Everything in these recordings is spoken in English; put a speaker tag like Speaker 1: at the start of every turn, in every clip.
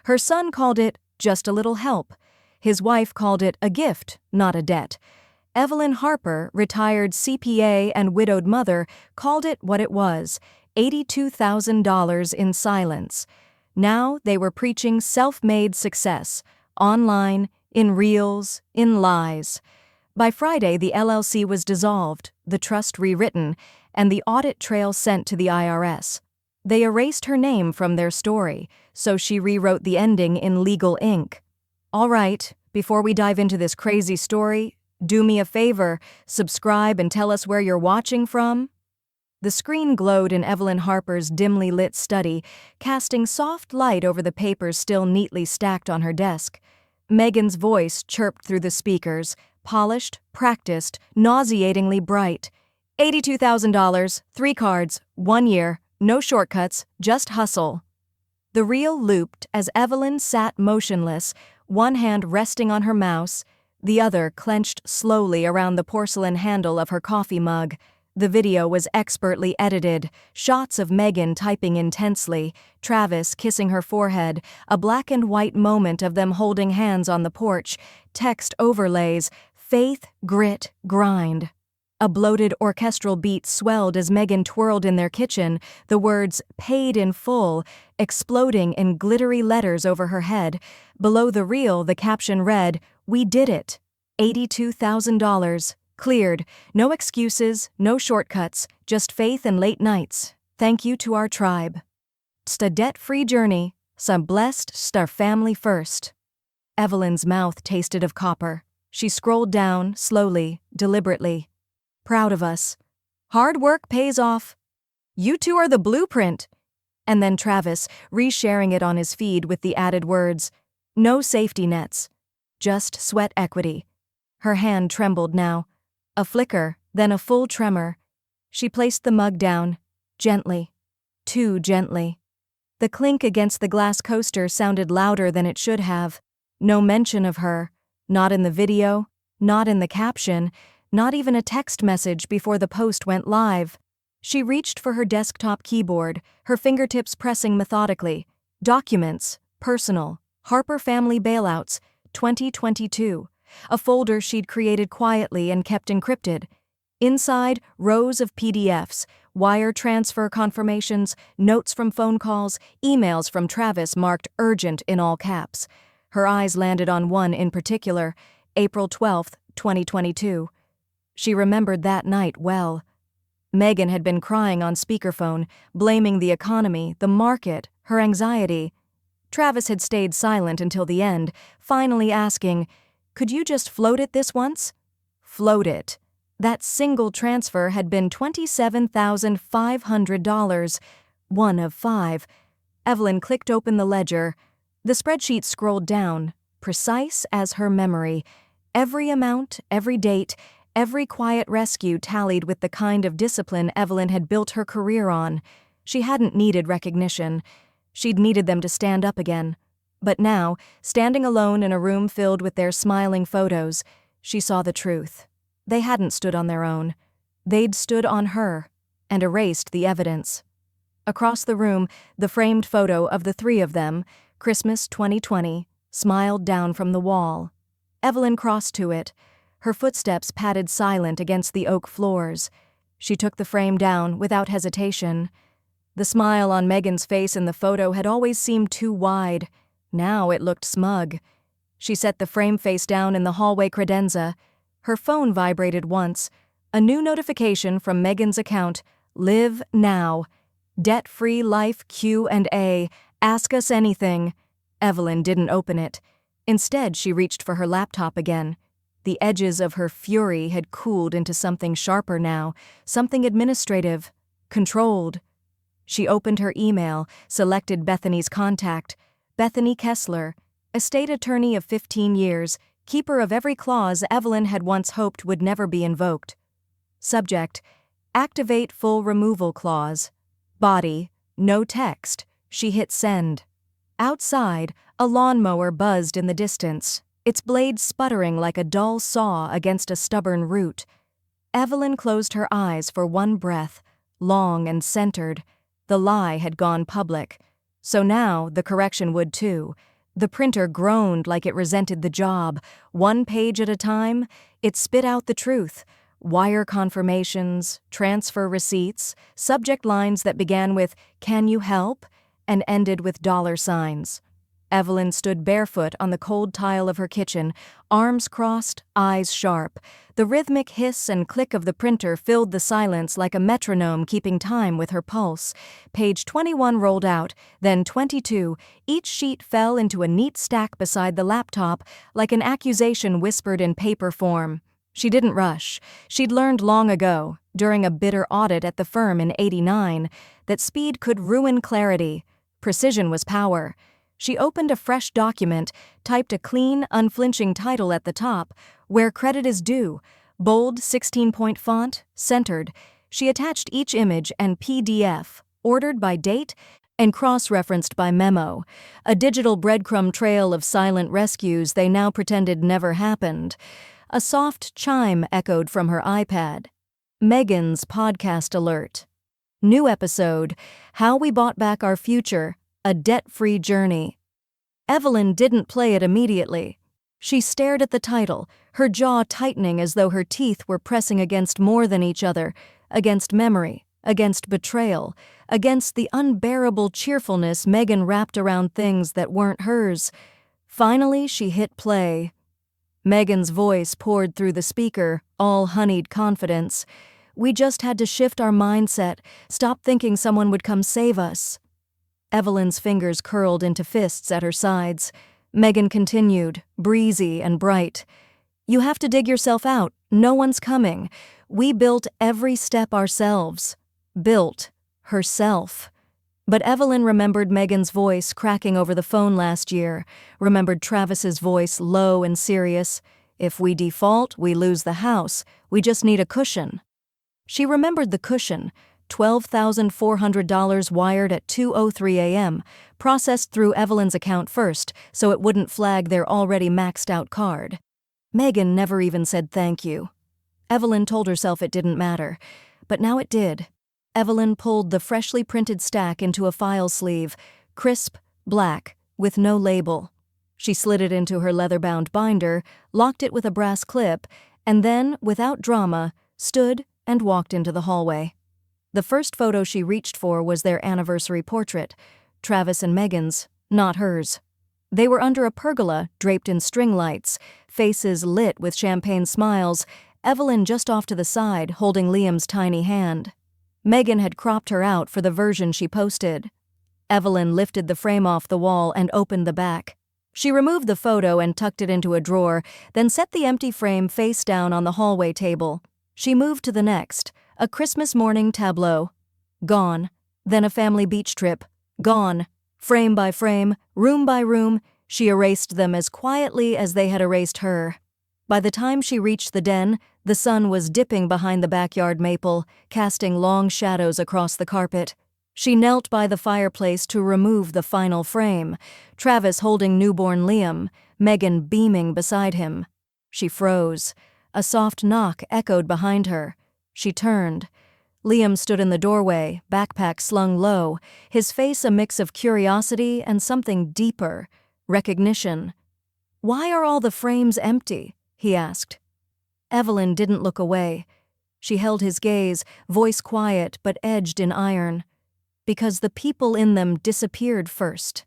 Speaker 1: Her son called it just a little help. His wife called it a gift, not a debt. Evelyn Harper, retired CPA and widowed mother, called it what it was, $82,000 in silence. Now they were preaching self-made success, online, in reels, in lies. By Friday, the LLC was dissolved, the trust rewritten, and the audit trail sent to the IRS. They erased her name from their story, so she rewrote the ending in legal ink. All right, before we dive into this crazy story, do me a favor, subscribe and tell us where you're watching from. The screen glowed in Evelyn Harper's dimly lit study, casting soft light over the papers still neatly stacked on her desk. Megan's voice chirped through the speakers, polished, practiced, nauseatingly bright. $82,000, 3 cards, 1 year, no shortcuts, just hustle. The reel looped as Evelyn sat motionless, one hand resting on her mouse, the other clenched slowly around the porcelain handle of her coffee mug. The video was expertly edited, shots of Megan typing intensely, Travis kissing her forehead, a black and white moment of them holding hands on the porch, text overlays, faith, grit, grind. A bloated orchestral beat swelled as Megan twirled in their kitchen, the words "paid in full" exploding in glittery letters over her head. Below the reel, the caption read, "We did it. $82,000. Cleared. No excuses, no shortcuts, just faith and late nights. Thank you to our tribe. Sta debt-free journey, sa blessed star family first." Evelyn's mouth tasted of copper. She scrolled down, slowly, deliberately. "Proud of us. Hard work pays off. You two are the blueprint." And then Travis, resharing it on his feed with the added words, "No safety nets. Just sweat equity." Her hand trembled now. A flicker, then a full tremor. She placed the mug down, gently, too gently. The clink against the glass coaster sounded louder than it should have. No mention of her, not in the video, not in the caption, not even a text message before the post went live. She reached for her desktop keyboard, her fingertips pressing methodically. Documents, personal, Harper family bailouts, 2022. A folder she'd created quietly and kept encrypted. Inside, rows of PDFs, wire transfer confirmations, notes from phone calls, emails from Travis marked urgent in all caps. Her eyes landed on one in particular, April 12, 2022. She remembered that night well. Megan had been crying on speakerphone, blaming the economy, the market, her anxiety. Travis had stayed silent until the end, finally asking, "Could you just float it this once?" Float it. That single transfer had been $27,500, one of 5. Evelyn clicked open the ledger. The spreadsheet scrolled down, precise as her memory. Every amount, every date, every quiet rescue tallied with the kind of discipline Evelyn had built her career on. She hadn't needed recognition. She'd needed them to stand up again. But now, standing alone in a room filled with their smiling photos, she saw the truth. They hadn't stood on their own. They'd stood on her, and erased the evidence. Across the room, the framed photo of the 3 of them, Christmas 2020, smiled down from the wall. Evelyn crossed to it. Her footsteps padded silent against the oak floors. She took the frame down without hesitation. The smile on Megan's face in the photo had always seemed too wide. Now it looked smug. She set the frame face down in the hallway credenza. Her phone vibrated once. A new notification from Megan's account. Live now. Debt-free life Q&A. Ask us anything. Evelyn didn't open it. Instead, she reached for her laptop again. The edges of her fury had cooled into something sharper now, something administrative, controlled. She opened her email, selected Bethany's contact. Bethany Kessler, estate attorney of 15 years, keeper of every clause Evelyn had once hoped would never be invoked. Subject: Activate full removal clause. Body: no text. She hit send. Outside, a lawnmower buzzed in the distance, its blade sputtering like a dull saw against a stubborn root. Evelyn closed her eyes for one breath, long and centered. The lie had gone public. So now the correction would too. The printer groaned like it resented the job. 1 page at a time, it spit out the truth. Wire confirmations, transfer receipts, subject lines that began with, "Can you help?" and ended with $signs. Evelyn stood barefoot on the cold tile of her kitchen, arms crossed, eyes sharp. The rhythmic hiss and click of the printer filled the silence like a metronome keeping time with her pulse. Page 21 rolled out, then 22. Each sheet fell into a neat stack beside the laptop, like an accusation whispered in paper form. She didn't rush. She'd learned long ago, during a bitter audit at the firm in '89, that speed could ruin clarity. Precision was power. She opened a fresh document, typed a clean, unflinching title at the top, "Where Credit is Due," bold 16-point font, centered. She attached each image and PDF, ordered by date and cross-referenced by memo, a digital breadcrumb trail of silent rescues they now pretended never happened. A soft chime echoed from her iPad. Megan's podcast alert. New episode, How We Bought Back Our Future, a Debt-Free Journey. Evelyn didn't play it immediately. She stared at the title, her jaw tightening as though her teeth were pressing against more than each other, against memory, against betrayal, against the unbearable cheerfulness Megan wrapped around things that weren't hers. Finally, she hit play. Megan's voice poured through the speaker, all honeyed confidence. "We just had to shift our mindset, stop thinking someone would come save us." Evelyn's fingers curled into fists at her sides. Megan continued, breezy and bright. "You have to dig yourself out. No one's coming. We built every step ourselves." Built herself. But Evelyn remembered Megan's voice cracking over the phone last year, remembered Travis's voice low and serious. "If we default, we lose the house. We just need a cushion." She remembered the cushion, $12,400 wired at 2:03 a.m., processed through Evelyn's account first so it wouldn't flag their already maxed-out card. Megan never even said thank you. Evelyn told herself it didn't matter, but now it did. Evelyn pulled the freshly printed stack into a file sleeve, crisp, black, with no label. She slid it into her leather-bound binder, locked it with a brass clip, and then, without drama, stood and walked into the hallway. The first photo she reached for was their anniversary portrait, Travis and Megan's, not hers. They were under a pergola draped in string lights, faces lit with champagne smiles, Evelyn just off to the side holding Liam's tiny hand. Megan had cropped her out for the version she posted. Evelyn lifted the frame off the wall and opened the back. She removed the photo and tucked it into a drawer, then set the empty frame face down on the hallway table. She moved to the next, a Christmas morning tableau. Gone. Then a family beach trip. Gone. Frame by frame, room by room, she erased them as quietly as they had erased her. By the time she reached the den, the sun was dipping behind the backyard maple, casting long shadows across the carpet. She knelt by the fireplace to remove the final frame, Travis holding newborn Liam, Megan beaming beside him. She froze. A soft knock echoed behind her. She turned. Liam stood in the doorway, backpack slung low, his face a mix of curiosity and something deeper, recognition. "Why are all the frames empty?" he asked. Evelyn didn't look away. She held his gaze, voice quiet but edged in iron. "Because the people in them disappeared first."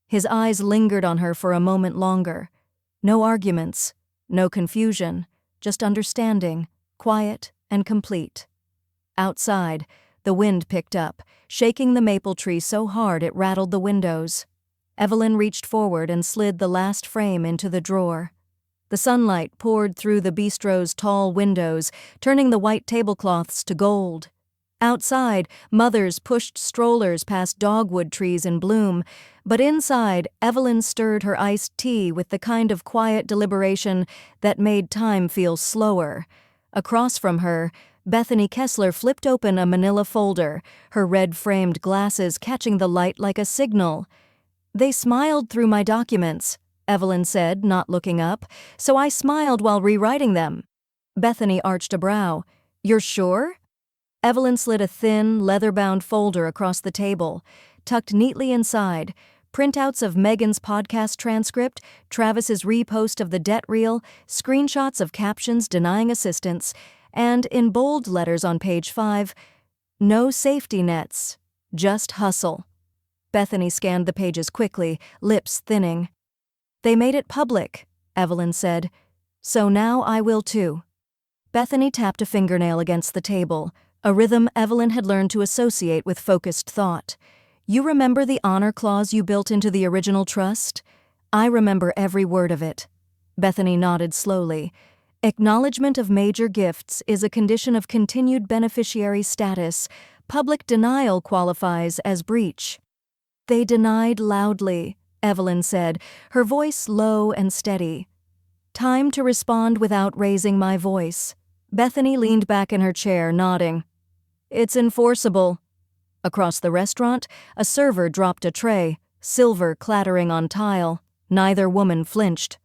Speaker 1: His eyes lingered on her for a moment longer. No arguments, no confusion, just understanding, quiet and complete. Outside, the wind picked up, shaking the maple tree so hard it rattled the windows. Evelyn reached forward and slid the last frame into the drawer. The sunlight poured through the bistro's tall windows, turning the white tablecloths to gold. Outside, mothers pushed strollers past dogwood trees in bloom, but inside, Evelyn stirred her iced tea with the kind of quiet deliberation that made time feel slower. Across from her, Bethany Kessler flipped open a manila folder, her red-framed glasses catching the light like a signal. "They smiled through my documents," Evelyn said, not looking up, "so I smiled while rewriting them." Bethany arched a brow. "You're sure?" Evelyn slid a thin, leather-bound folder across the table. Tucked neatly inside, Printouts of Megan's podcast transcript, Travis's repost of the debt reel, screenshots of captions denying assistance, and in bold letters on page 5, "No safety nets, just hustle." Bethany scanned the pages quickly, lips thinning. "They made it public," Evelyn said. "So now I will too." Bethany tapped a fingernail against the table, a rhythm Evelyn had learned to associate with focused thought. "You remember the honor clause you built into the original trust?" "I remember every word of it." Bethany nodded slowly. "Acknowledgement of major gifts is a condition of continued beneficiary status. Public denial qualifies as breach." "They denied loudly," Evelyn said, her voice low and steady. "Time to respond without raising my voice." Bethany leaned back in her chair, nodding. "It's enforceable." Across the restaurant, a server dropped a tray, silver clattering on tile. Neither woman flinched.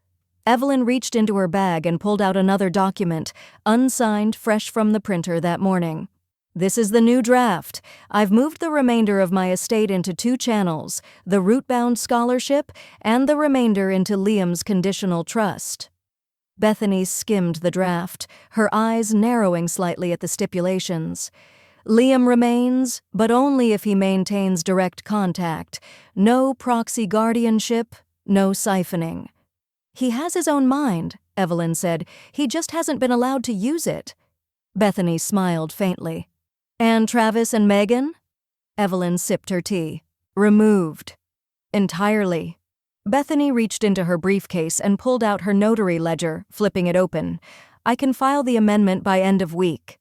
Speaker 1: Evelyn reached into her bag and pulled out another document, unsigned, fresh from the printer that morning. "This is the new draft. I've moved the remainder of my estate into 2 channels, the Rootbound Scholarship and the remainder into Liam's conditional trust." Bethany skimmed the draft, her eyes narrowing slightly at the stipulations. "Liam remains, but only if he maintains direct contact. No proxy guardianship, no siphoning." "He has his own mind," Evelyn said. "He just hasn't been allowed to use it." Bethany smiled faintly. "And Travis and Megan?" Evelyn sipped her tea. "Removed. Entirely." Bethany reached into her briefcase and pulled out her notary ledger, flipping it open. "I can file the amendment by end of week."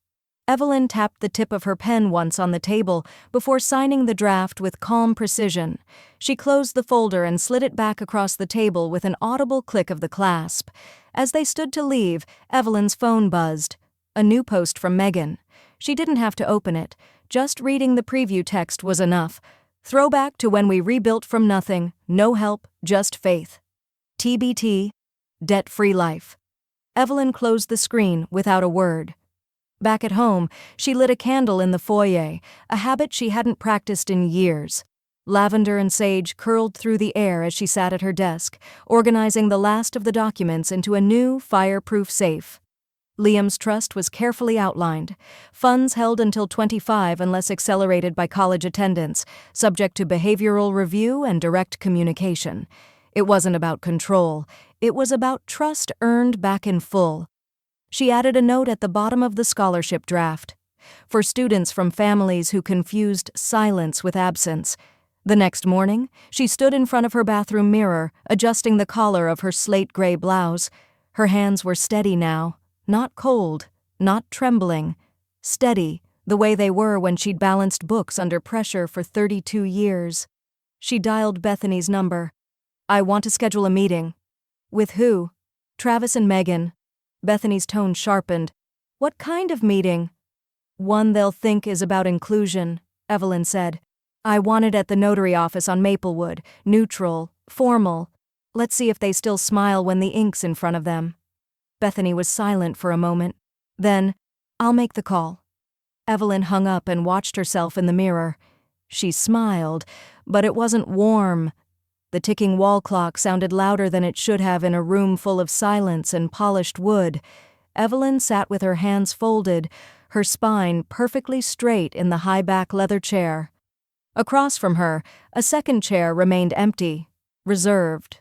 Speaker 1: Evelyn tapped the tip of her pen once on the table before signing the draft with calm precision. She closed the folder and slid it back across the table with an audible click of the clasp. As they stood to leave, Evelyn's phone buzzed. A new post from Megan. She didn't have to open it. Just reading the preview text was enough. "Throwback to when we rebuilt from nothing. No help, just faith. TBT, debt-free life." Evelyn closed the screen without a word. Back at home, she lit a candle in the foyer, a habit she hadn't practiced in years. Lavender and sage curled through the air as she sat at her desk, organizing the last of the documents into a new, fireproof safe. Liam's trust was carefully outlined. Funds held until 25 unless accelerated by college attendance, subject to behavioral review and direct communication. It wasn't about control. It was about trust earned back in full. She added a note at the bottom of the scholarship draft. For students from families who confused silence with absence. The next morning, she stood in front of her bathroom mirror, adjusting the collar of her slate gray blouse. Her hands were steady now, not cold, not trembling. Steady, the way they were when she'd balanced books under pressure for 32 years. She dialed Bethany's number. "I want to schedule a meeting." "With who?" "Travis and Megan." Bethany's tone sharpened. "What kind of meeting?" "One they'll think is about inclusion," Evelyn said. "I want it at the notary office on Maplewood, neutral, formal. Let's see if they still smile when the ink's in front of them." Bethany was silent for a moment. Then, "I'll make the call." Evelyn hung up and watched herself in the mirror. She smiled, but it wasn't warm. The ticking wall clock sounded louder than it should have in a room full of silence and polished wood. Evelyn sat with her hands folded, her spine perfectly straight in the high-back leather chair. Across from her, a second chair remained empty, reserved.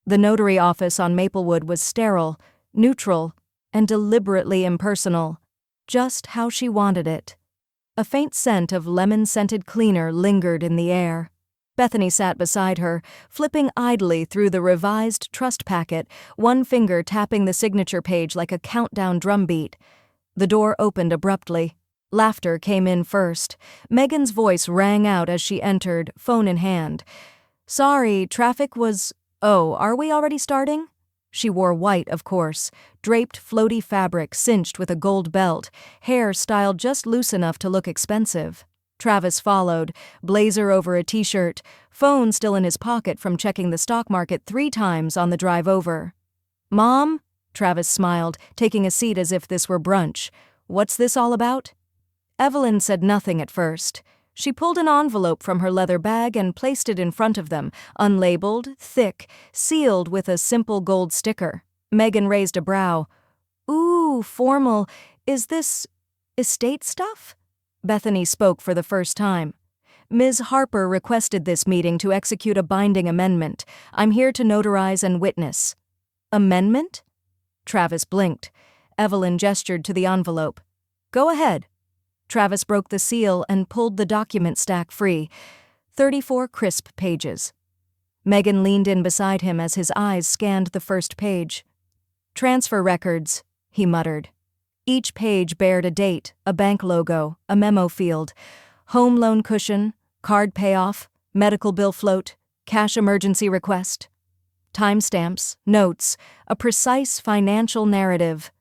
Speaker 1: The notary office on Maplewood was sterile, neutral, and deliberately impersonal, just how she wanted it. A faint scent of lemon-scented cleaner lingered in the air. Bethany sat beside her, flipping idly through the revised trust packet, one finger tapping the signature page like a countdown drumbeat. The door opened abruptly. Laughter came in first. Megan's voice rang out as she entered, phone in hand. "Sorry, traffic was... Oh, are we already starting?" She wore white, of course, draped floaty fabric cinched with a gold belt, hair styled just loose enough to look expensive. Travis followed, blazer over a t-shirt, phone still in his pocket from checking the stock market 3 times on the drive over. "Mom?" Travis smiled, taking a seat as if this were brunch. "What's this all about?" Evelyn said nothing at first. She pulled an envelope from her leather bag and placed it in front of them, unlabeled, thick, sealed with a simple gold sticker. Megan raised a brow. "Ooh, formal. Is this estate stuff?" Bethany spoke for the first time. "Ms. Harper requested this meeting to execute a binding amendment. I'm here to notarize and witness." "Amendment?" Travis blinked. Evelyn gestured to the envelope. "Go ahead." Travis broke the seal and pulled the document stack free. 34 crisp pages. Megan leaned in beside him as his eyes scanned the first page. "Transfer records," he muttered. Each page bared a date, a bank logo, a memo field. Home loan cushion, card payoff, medical bill float, cash emergency request. Timestamps, notes, a precise financial narrative.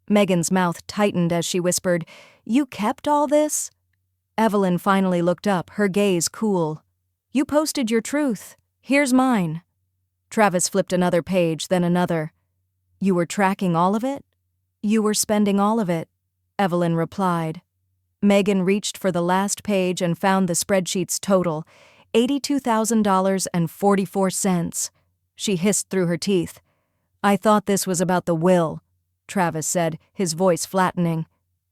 Speaker 1: Megan's mouth tightened as she whispered, "You kept all this?" Evelyn finally looked up, her gaze cool. "You posted your truth. Here's mine." Travis flipped another page, then another. "You were tracking all of it?" "You were spending all of it," Evelyn replied. Megan reached for the last page and found the spreadsheet's total, $82,000.44. She hissed through her teeth. "I thought this was about the will," Travis said, his voice flattening.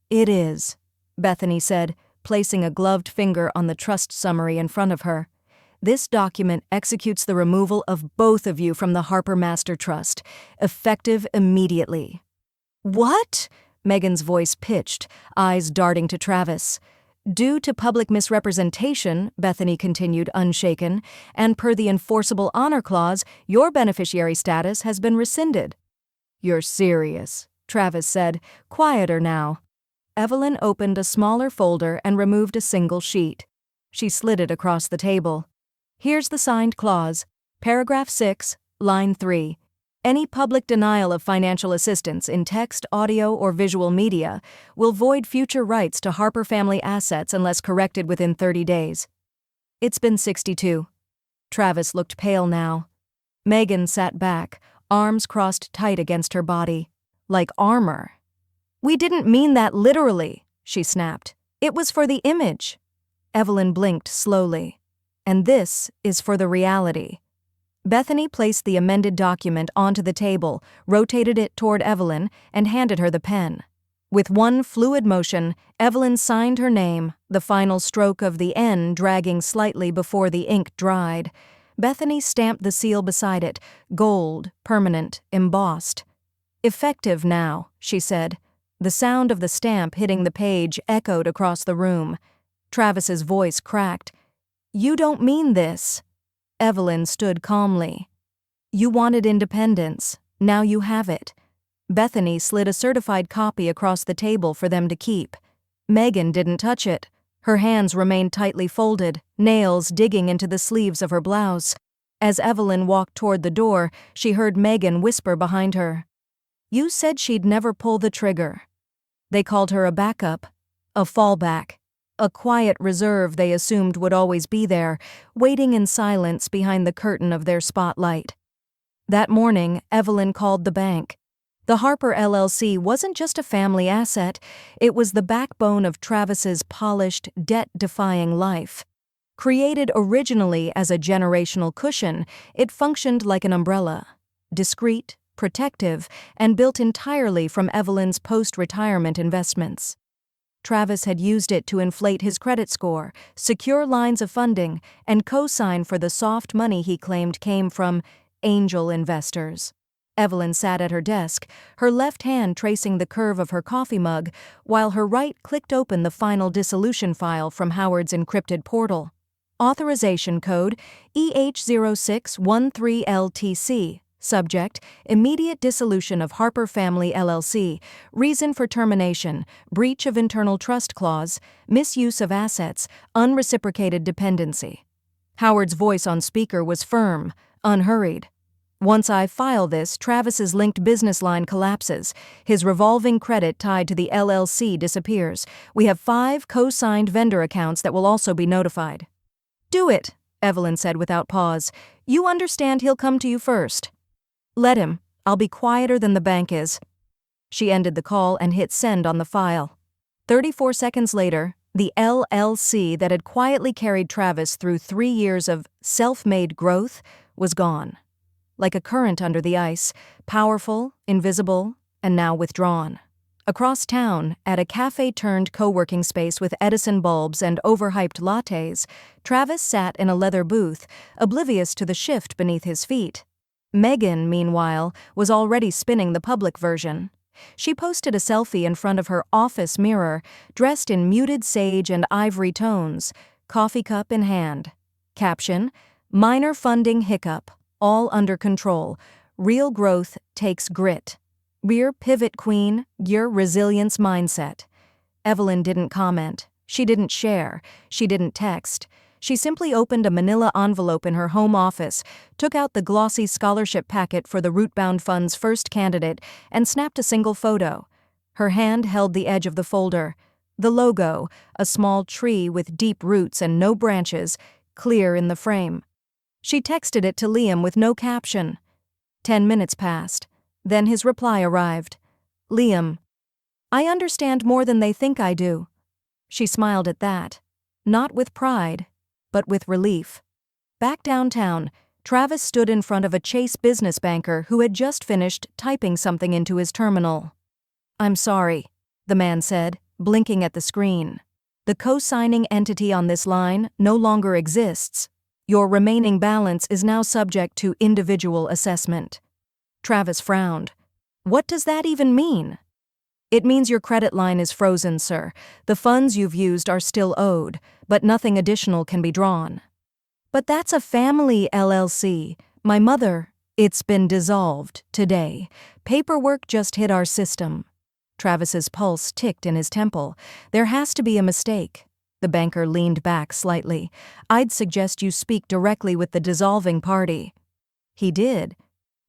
Speaker 1: "It is," Bethany said, placing a gloved finger on the trust summary in front of her. "This document executes the removal of both of you from the Harper Master Trust, effective immediately." "What?" Megan's voice pitched, eyes darting to Travis. "Due to public misrepresentation," Bethany continued unshaken, "and per the enforceable honor clause, your beneficiary status has been rescinded." "You're serious," Travis said, quieter now. Evelyn opened a smaller folder and removed a single sheet. She slid it across the table. "Here's the signed clause. Paragraph 6, line 3. Any public denial of financial assistance in text, audio, or visual media will void future rights to Harper family assets unless corrected within 30 days. It's been 62. Travis looked pale now. Megan sat back, arms crossed tight against her body. Like armor. "We didn't mean that literally," she snapped. "It was for the image." Evelyn blinked slowly. "And this is for the reality." Bethany placed the amended document onto the table, rotated it toward Evelyn, and handed her the pen. With one fluid motion, Evelyn signed her name, the final stroke of the N dragging slightly before the ink dried. Bethany stamped the seal beside it, gold, permanent, embossed. "Effective now," she said. The sound of the stamp hitting the page echoed across the room. Travis's voice cracked. "You don't mean this." Evelyn stood calmly. "You wanted independence. Now you have it." Bethany slid a certified copy across the table for them to keep. Megan didn't touch it. Her hands remained tightly folded, nails digging into the sleeves of her blouse. As Evelyn walked toward the door, she heard Megan whisper behind her. "You said she'd never pull the trigger." They called her a backup, a fallback. A quiet reserve they assumed would always be there, waiting in silence behind the curtain of their spotlight. That morning, Evelyn called the bank. The Harper LLC wasn't just a family asset, it was the backbone of Travis's polished, debt-defying life. Created originally as a generational cushion, it functioned like an umbrella. Discreet, protective, and built entirely from Evelyn's post-retirement investments. Travis had used it to inflate his credit score, secure lines of funding, and co-sign for the soft money he claimed came from angel investors. Evelyn sat at her desk, her left hand tracing the curve of her coffee mug, while her right clicked open the final dissolution file from Howard's encrypted portal. Authorization code EH0613LTC. Subject, immediate dissolution of Harper Family LLC, reason for termination, breach of internal trust clause, misuse of assets, unreciprocated dependency. Howard's voice on speaker was firm, unhurried. "Once I file this, Travis's linked business line collapses. His revolving credit tied to the LLC disappears. We have 5 co-signed vendor accounts that will also be notified." "Do it," Evelyn said without pause. "You understand he'll come to you first." "Let him. I'll be quieter than the bank is." She ended the call and hit send on the file. 34 seconds later, The LLC that had quietly carried Travis through 3 years of self-made growth was gone. Like a current under the ice, powerful, invisible, and now withdrawn. Across town, at a cafe-turned-co-working space with Edison bulbs and overhyped lattes, Travis sat in a leather booth, oblivious to the shift beneath his feet. Megan, meanwhile, was already spinning the public version. She posted a selfie in front of her office mirror, dressed in muted sage and ivory tones, coffee cup in hand. Caption: "Minor funding hiccup, all under control. Real growth takes grit. We're pivot queen, your resilience mindset." Evelyn didn't comment. She didn't share. She didn't text. She simply opened a manila envelope in her home office, took out the glossy scholarship packet for the Rootbound Fund's first candidate, and snapped a single photo. Her hand held the edge of the folder. The logo, a small tree with deep roots and no branches, clear in the frame. She texted it to Liam with no caption. 10 minutes passed. Then his reply arrived. "Liam, I understand more than they think I do." She smiled at that. Not with pride, but with relief. Back downtown, Travis stood in front of a Chase business banker who had just finished typing something into his terminal. "I'm sorry," the man said, blinking at the screen. "The co-signing entity on this line no longer exists. Your remaining balance is now subject to individual assessment." Travis frowned. "What does that even mean?" "It means your credit line is frozen, sir. The funds you've used are still owed, but nothing additional can be drawn." "But that's a family LLC. My mother—" "It's been dissolved today. Paperwork just hit our system." Travis's pulse ticked in his temple. "There has to be a mistake." The banker leaned back slightly. "I'd suggest you speak directly with the dissolving party." He did.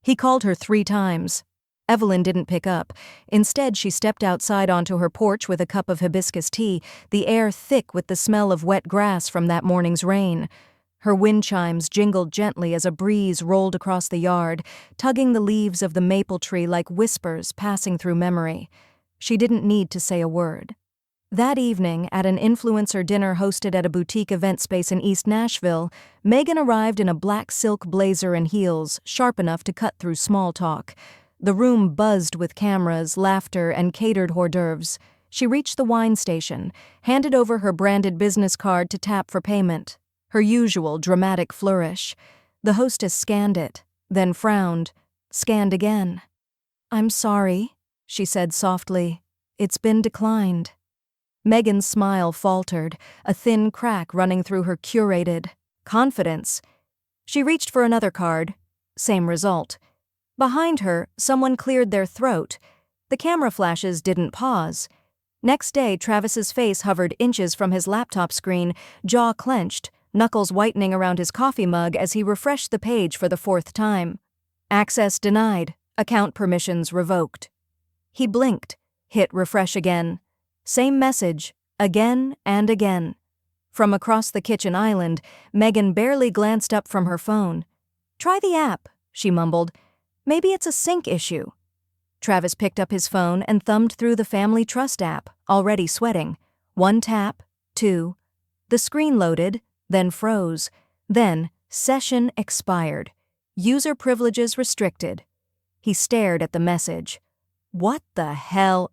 Speaker 1: He called her 3 times. Evelyn didn't pick up. Instead, she stepped outside onto her porch with a cup of hibiscus tea, the air thick with the smell of wet grass from that morning's rain. Her wind chimes jingled gently as a breeze rolled across the yard, tugging the leaves of the maple tree like whispers passing through memory. She didn't need to say a word. That evening, at an influencer dinner hosted at a boutique event space in East Nashville, Megan arrived in a black silk blazer and heels, sharp enough to cut through small talk. The room buzzed with cameras, laughter, and catered hors d'oeuvres. She reached the wine station, handed over her branded business card to tap for payment. Her usual dramatic flourish. The hostess scanned it, then frowned, scanned again. "I'm sorry," she said softly. "It's been declined." Megan's smile faltered, a thin crack running through her curated confidence. She reached for another card. Same result. Behind her, someone cleared their throat. The camera flashes didn't pause. Next day, Travis's face hovered inches from his laptop screen, jaw clenched, knuckles whitening around his coffee mug as he refreshed the page for the 4th time. "Access denied. Account permissions revoked." He blinked, hit refresh again. Same message, again and again. From across the kitchen island, Megan barely glanced up from her phone. "Try the app," she mumbled. "Maybe it's a sync issue." Travis picked up his phone and thumbed through the Family Trust app, already sweating. 1 tap, 2. The screen loaded, then froze. Then, session expired. User privileges restricted. He stared at the message. What the hell?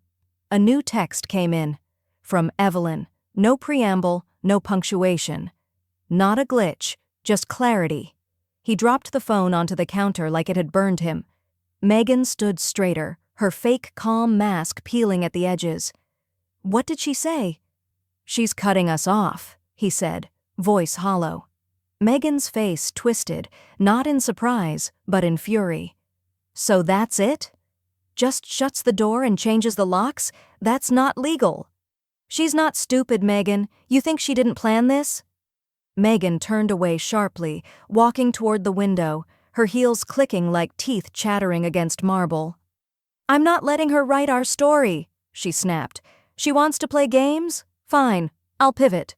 Speaker 1: A new text came in. From Evelyn. No preamble, no punctuation. Not a glitch, just clarity. He dropped the phone onto the counter like it had burned him. Megan stood straighter, her fake calm mask peeling at the edges. "What did she say?" "She's cutting us off," he said, voice hollow. Megan's face twisted, not in surprise, but in fury. "So that's it? Just shuts the door and changes the locks? That's not legal." "She's not stupid, Megan. You think she didn't plan this?" Megan turned away sharply, walking toward the window, her heels clicking like teeth chattering against marble. "I'm not letting her write our story," she snapped. "She wants to play games? Fine, I'll pivot."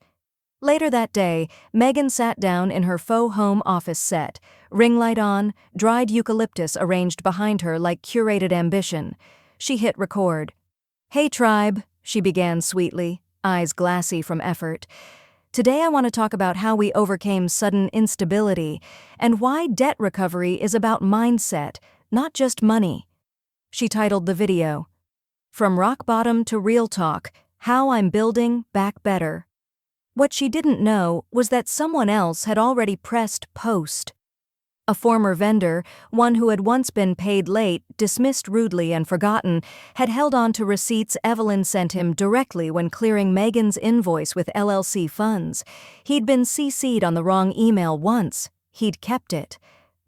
Speaker 1: Later that day, Megan sat down in her faux home office set, ring light on, dried eucalyptus arranged behind her like curated ambition. She hit record. "Hey, tribe," she began sweetly. eyes glassy from effort. Today I want to talk about how we overcame sudden instability and why debt recovery is about mindset, not just money. She titled the video, "From Rock Bottom to Real Talk, How I'm Building Back Better." What she didn't know was that someone else had already pressed post. A former vendor, one who had once been paid late, dismissed rudely and forgotten, had held on to receipts Evelyn sent him directly when clearing Megan's invoice with LLC funds. He'd been CC'd on the wrong email once. He'd kept it.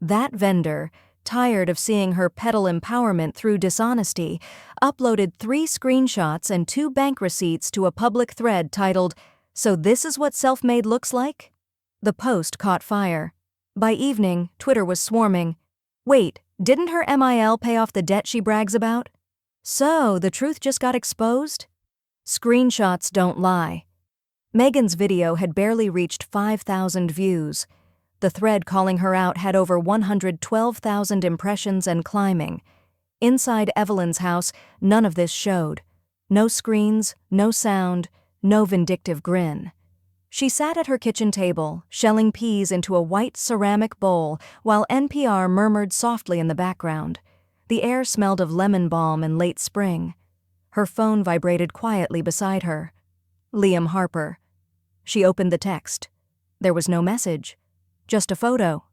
Speaker 1: That vendor, tired of seeing her peddle empowerment through dishonesty, uploaded 3 screenshots and 2 bank receipts to a public thread titled, "So this is what self-made looks like?" The post caught fire. By evening, Twitter was swarming. Wait, didn't her MIL pay off the debt she brags about? So, the truth just got exposed? Screenshots don't lie. Megan's video had barely reached 5,000 views. The thread calling her out had over 112,000 impressions and climbing. Inside Evelyn's house, none of this showed. No screens, no sound, no vindictive grin. She sat at her kitchen table, shelling peas into a white ceramic bowl while NPR murmured softly in the background. The air smelled of lemon balm in late spring. Her phone vibrated quietly beside her. Liam Harper. She opened the text. There was no message. Just a photo.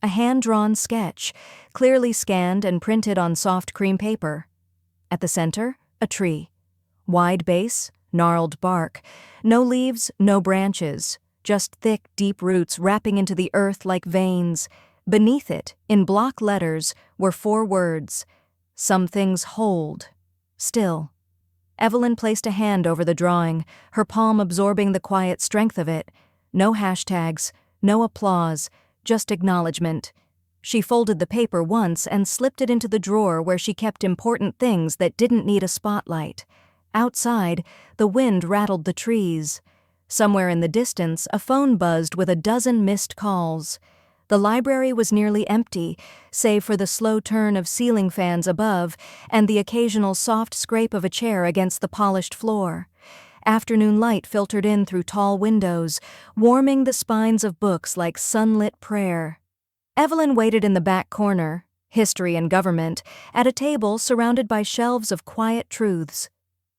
Speaker 1: A hand-drawn sketch, clearly scanned and printed on soft cream paper. At the center, a tree. Wide base, gnarled bark. No leaves, no branches. Just thick, deep roots wrapping into the earth like veins. Beneath it, in block letters, were 4 words. Some things hold. Still. Evelyn placed a hand over the drawing, her palm absorbing the quiet strength of it. No hashtags, no applause, just acknowledgement. She folded the paper once and slipped it into the drawer where she kept important things that didn't need a spotlight. Outside, the wind rattled the trees. Somewhere in the distance, a phone buzzed with a dozen missed calls. The library was nearly empty, save for the slow turn of ceiling fans above and the occasional soft scrape of a chair against the polished floor. Afternoon light filtered in through tall windows, warming the spines of books like sunlit prayer. Evelyn waited in the back corner, history and government, at a table surrounded by shelves of quiet truths.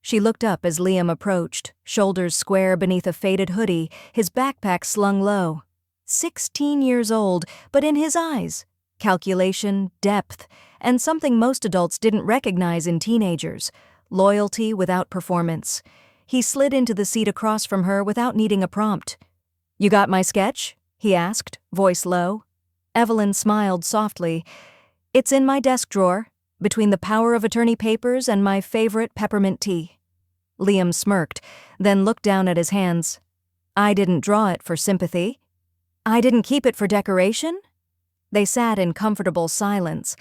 Speaker 1: She looked up as Liam approached, shoulders square beneath a faded hoodie, his backpack slung low. 16 years old, but in his eyes, calculation, depth, and something most adults didn't recognize in teenagers, loyalty without performance. He slid into the seat across from her without needing a prompt. "You got my sketch?" he asked, voice low. Evelyn smiled softly. "It's in my desk drawer, between the power of attorney papers and my favorite peppermint tea." Liam smirked, then looked down at his hands. "I didn't draw it for sympathy. I didn't keep it for decoration." They sat in comfortable silence.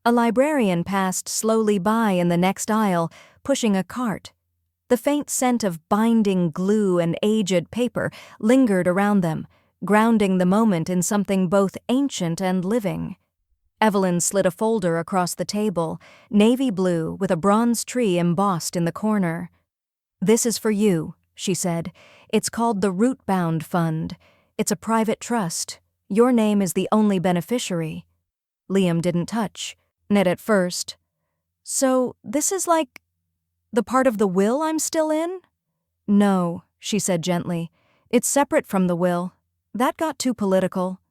Speaker 1: A librarian passed slowly by in the next aisle, pushing a cart. The faint scent of binding glue and aged paper lingered around them, grounding the moment in something both ancient and living. Evelyn slid a folder across the table, navy blue with a bronze tree embossed in the corner. "This is for you," she said. "It's called the Root-Bound Fund. It's a private trust. Your name is the only beneficiary." Liam didn't touch. Not at first. "So, this is like the part of the will I'm still in?" "No," she said gently. "It's separate from the will. That got too political."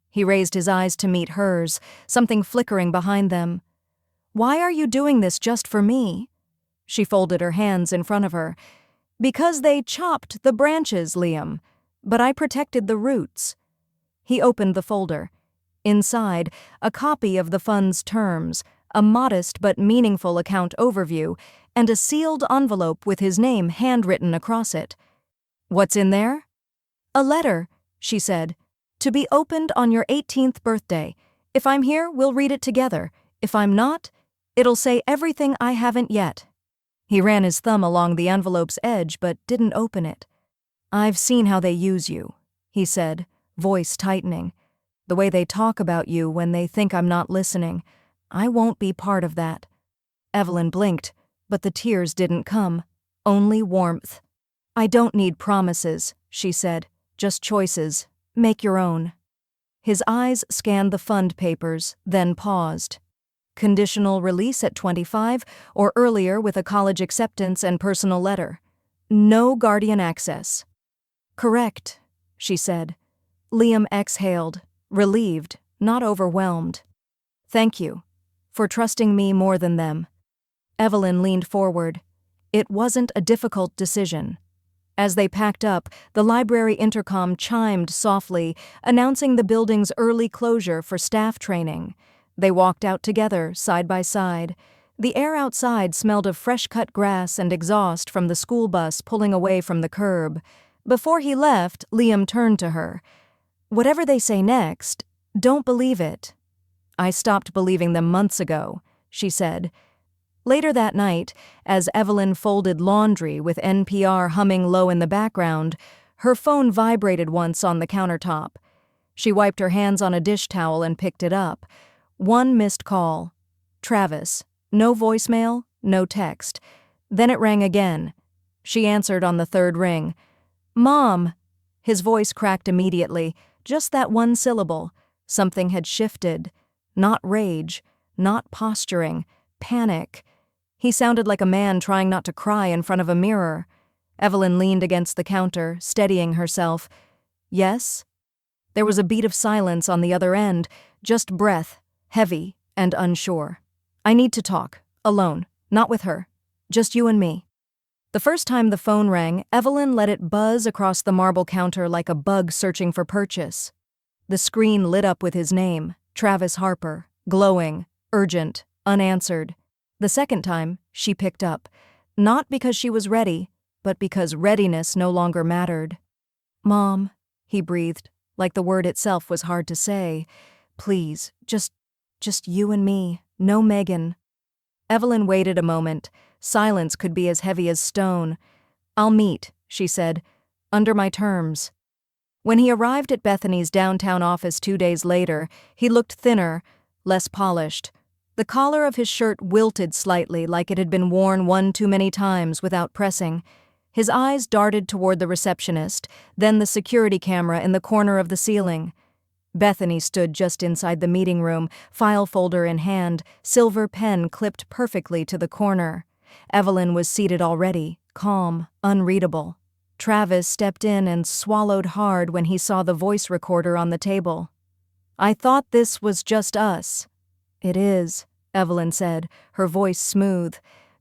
Speaker 1: He raised his eyes to meet hers, something flickering behind them. "Why are you doing this just for me?" She folded her hands in front of her. "Because they chopped the branches, Liam. But I protected the roots." He opened the folder. Inside, a copy of the fund's terms, a modest but meaningful account overview, and a sealed envelope with his name handwritten across it. "What's in there?" "A letter," she said. "To be opened on your 18th birthday. If I'm here, we'll read it together. If I'm not, it'll say everything I haven't yet." He ran his thumb along the envelope's edge but didn't open it. "I've seen how they use you," he said, voice tightening. "The way they talk about you when they think I'm not listening. I won't be part of that." Evelyn blinked, but the tears didn't come, only warmth. I don't need promises, she said. Just choices. Make your own. His eyes scanned the fund papers, then paused. Conditional release at 25 or earlier with a college acceptance and personal letter. No guardian access. Correct, she said. Liam exhaled, relieved, not overwhelmed. Thank you. For trusting me more than them. Evelyn leaned forward. It wasn't a difficult decision. As they packed up, the library intercom chimed softly, announcing the building's early closure for staff training. They walked out together, side by side. The air outside smelled of fresh-cut grass and exhaust from the school bus pulling away from the curb. Before he left, Liam turned to her. Whatever they say next, don't believe it. I stopped believing them months ago, she said. Later that night, as Evelyn folded laundry with NPR humming low in the background, her phone vibrated once on the countertop. She wiped her hands on a dish towel and picked it up. One missed call. Travis. No voicemail, no text. Then it rang again. She answered on the third ring. Mom! His voice cracked immediately, just that one syllable. Something had shifted. Not rage, not posturing, panic. He sounded like a man trying not to cry in front of a mirror. Evelyn leaned against the counter, steadying herself. Yes? There was a beat of silence on the other end, just breath, heavy and unsure. I need to talk, alone, not with her. Just you and me. The first time the phone rang, Evelyn let it buzz across the marble counter like a bug searching for purchase. The screen lit up with his name, Travis Harper, glowing, urgent, unanswered. The second time, she picked up, not because she was ready, but because readiness no longer mattered. Mom, he breathed, like the word itself was hard to say. Please, just you and me, no Megan. Evelyn waited a moment. Silence could be as heavy as stone. I'll meet, she said, under my terms. When he arrived at Bethany's downtown office 2 days later, he looked thinner, less polished. The collar of his shirt wilted slightly like it had been worn one too many times without pressing. His eyes darted toward the receptionist, then the security camera in the corner of the ceiling. Bethany stood just inside the meeting room, file folder in hand, silver pen clipped perfectly to the corner. Evelyn was seated already, calm, unreadable. Travis stepped in and swallowed hard when he saw the voice recorder on the table. I thought this was just us. It is, Evelyn said, her voice smooth.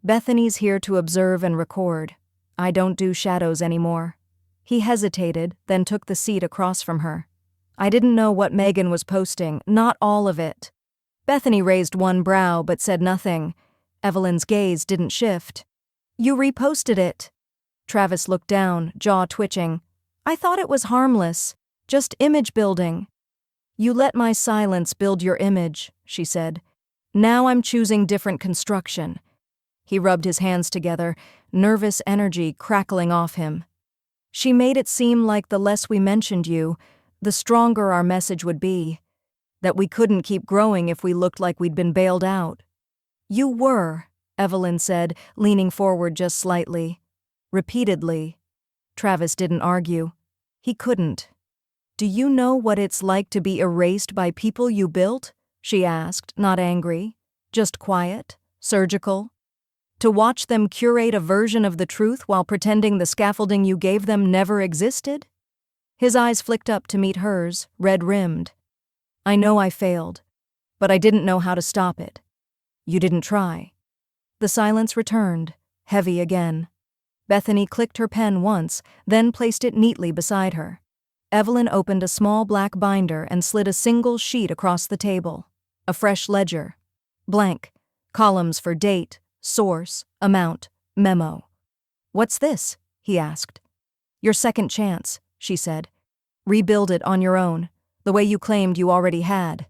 Speaker 1: Bethany's here to observe and record. I don't do shadows anymore. He hesitated, then took the seat across from her. I didn't know what Megan was posting, not all of it. Bethany raised one brow but said nothing. Evelyn's gaze didn't shift. You reposted it. Travis looked down, jaw twitching. I thought it was harmless, just image building. You let my silence build your image, she said. Now I'm choosing different construction. He rubbed his hands together, nervous energy crackling off him. She made it seem like the less we mentioned you, the stronger our message would be. That we couldn't keep growing if we looked like we'd been bailed out. You were, Evelyn said, leaning forward just slightly. Repeatedly. Travis didn't argue. He couldn't. Do you know what it's like to be erased by people you built? She asked, not angry, just quiet, surgical. To watch them curate a version of the truth while pretending the scaffolding you gave them never existed? His eyes flicked up to meet hers, red-rimmed. I know I failed, but I didn't know how to stop it. You didn't try. The silence returned, heavy again. Bethany clicked her pen once, then placed it neatly beside her. Evelyn opened a small black binder and slid a single sheet across the table. A fresh ledger. Blank. Columns for date, source, amount, memo. What's this? He asked. Your second chance, she said. Rebuild it on your own, the way you claimed you already had.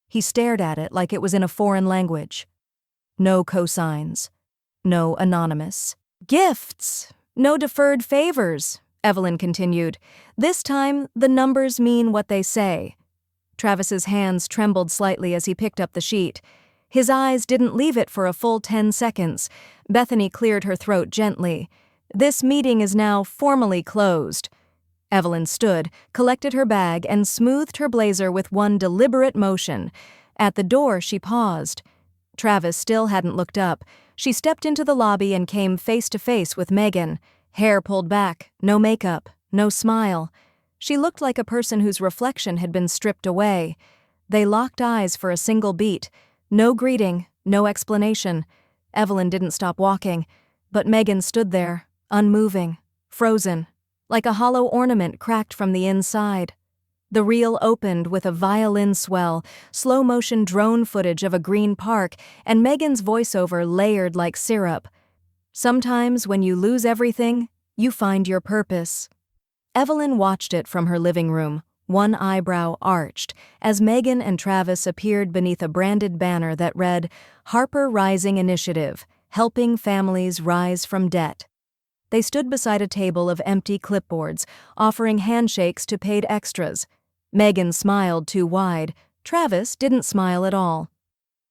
Speaker 1: He stared at it like it was in a foreign language. No cosigns. No anonymous. Gifts! No deferred favors, Evelyn continued. This time, the numbers mean what they say. Travis's hands trembled slightly as he picked up the sheet. His eyes didn't leave it for a full 10 seconds. Bethany cleared her throat gently. This meeting is now formally closed. Evelyn stood, collected her bag, and smoothed her blazer with one deliberate motion. At the door, she paused. Travis still hadn't looked up. She stepped into the lobby and came face to face with Megan. Hair pulled back, no makeup, no smile. She looked like a person whose reflection had been stripped away. They locked eyes for a single beat. No greeting, no explanation. Evelyn didn't stop walking, but Megan stood there, unmoving, frozen, like a hollow ornament cracked from the inside. The reel opened with a violin swell, slow-motion drone footage of a green park, and Megan's voiceover layered like syrup. Sometimes when you lose everything, you find your purpose. Evelyn watched it from her living room, one eyebrow arched, as Megan and Travis appeared beneath a branded banner that read, "Harper Rising Initiative, Helping Families Rise from Debt." They stood beside a table of empty clipboards, offering handshakes to paid extras. Megan smiled too wide. Travis didn't smile at all.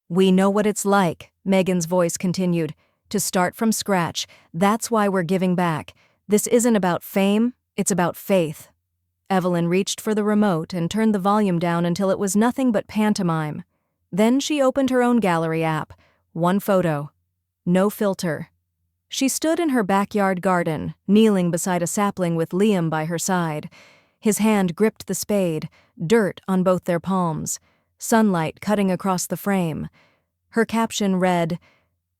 Speaker 1: "We know what it's like," Megan's voice continued, "to start from scratch. That's why we're giving back. This isn't about fame, it's about faith." Evelyn reached for the remote and turned the volume down until it was nothing but pantomime. Then she opened her own gallery app. One photo. No filter. She stood in her backyard garden, kneeling beside a sapling with Liam by her side. His hand gripped the spade, dirt on both their palms, sunlight cutting across the frame. Her caption read,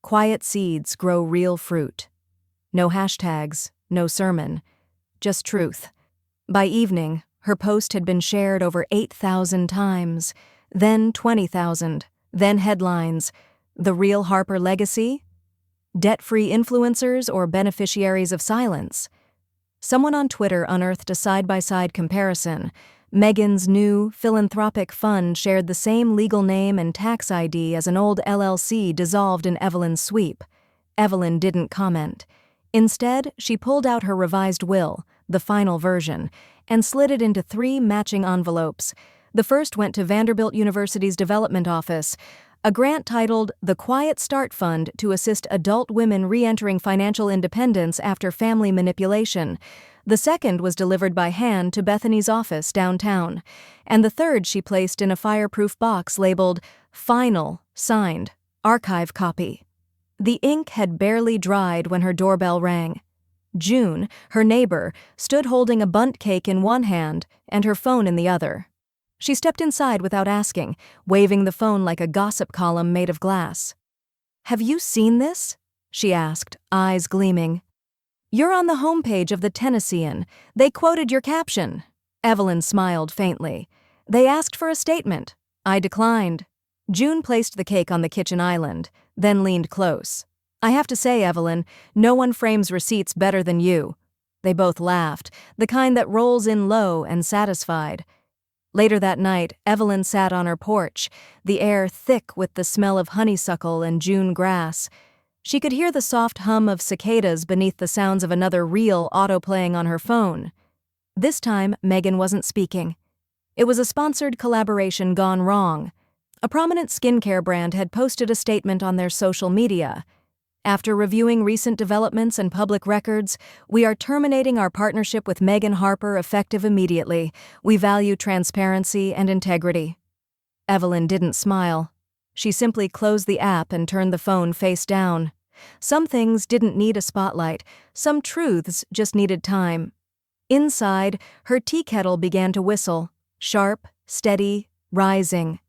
Speaker 1: "Quiet seeds grow real fruit." No hashtags, no sermon, just truth. By evening, her post had been shared over 8,000 times, then 20,000, then headlines. The real Harper legacy? Debt-free influencers or beneficiaries of silence? Someone on Twitter unearthed a side-by-side comparison. Megan's new philanthropic fund shared the same legal name and tax ID as an old LLC dissolved in Evelyn's sweep. Evelyn didn't comment. Instead, she pulled out her revised will, the final version, and slid it into 3 matching envelopes. The first went to Vanderbilt University's development office, a grant titled The Quiet Start Fund to assist adult women re-entering financial independence after family manipulation. The second was delivered by hand to Bethany's office downtown, and the third she placed in a fireproof box labeled Final, signed, archive copy. The ink had barely dried when her doorbell rang. June, her neighbor, stood holding a bundt cake in one hand and her phone in the other. She stepped inside without asking, waving the phone like a gossip column made of glass. "Have you seen this?" she asked, eyes gleaming. "You're on the homepage of the Tennessean. They quoted your caption." Evelyn smiled faintly. "They asked for a statement. I declined." June placed the cake on the kitchen island, then leaned close. "I have to say, Evelyn, no one frames receipts better than you." They both laughed, the kind that rolls in low and satisfied. Later that night, Evelyn sat on her porch, the air thick with the smell of honeysuckle and June grass. She could hear the soft hum of cicadas beneath the sounds of another reel autoplaying on her phone. This time, Megan wasn't speaking. It was a sponsored collaboration gone wrong. A prominent skincare brand had posted a statement on their social media. "After reviewing recent developments and public records, we are terminating our partnership with Megan Harper effective immediately. We value transparency and integrity." Evelyn didn't smile. She simply closed the app and turned the phone face down. Some things didn't need a spotlight. Some truths just needed time. Inside, her tea kettle began to whistle, sharp, steady, rising.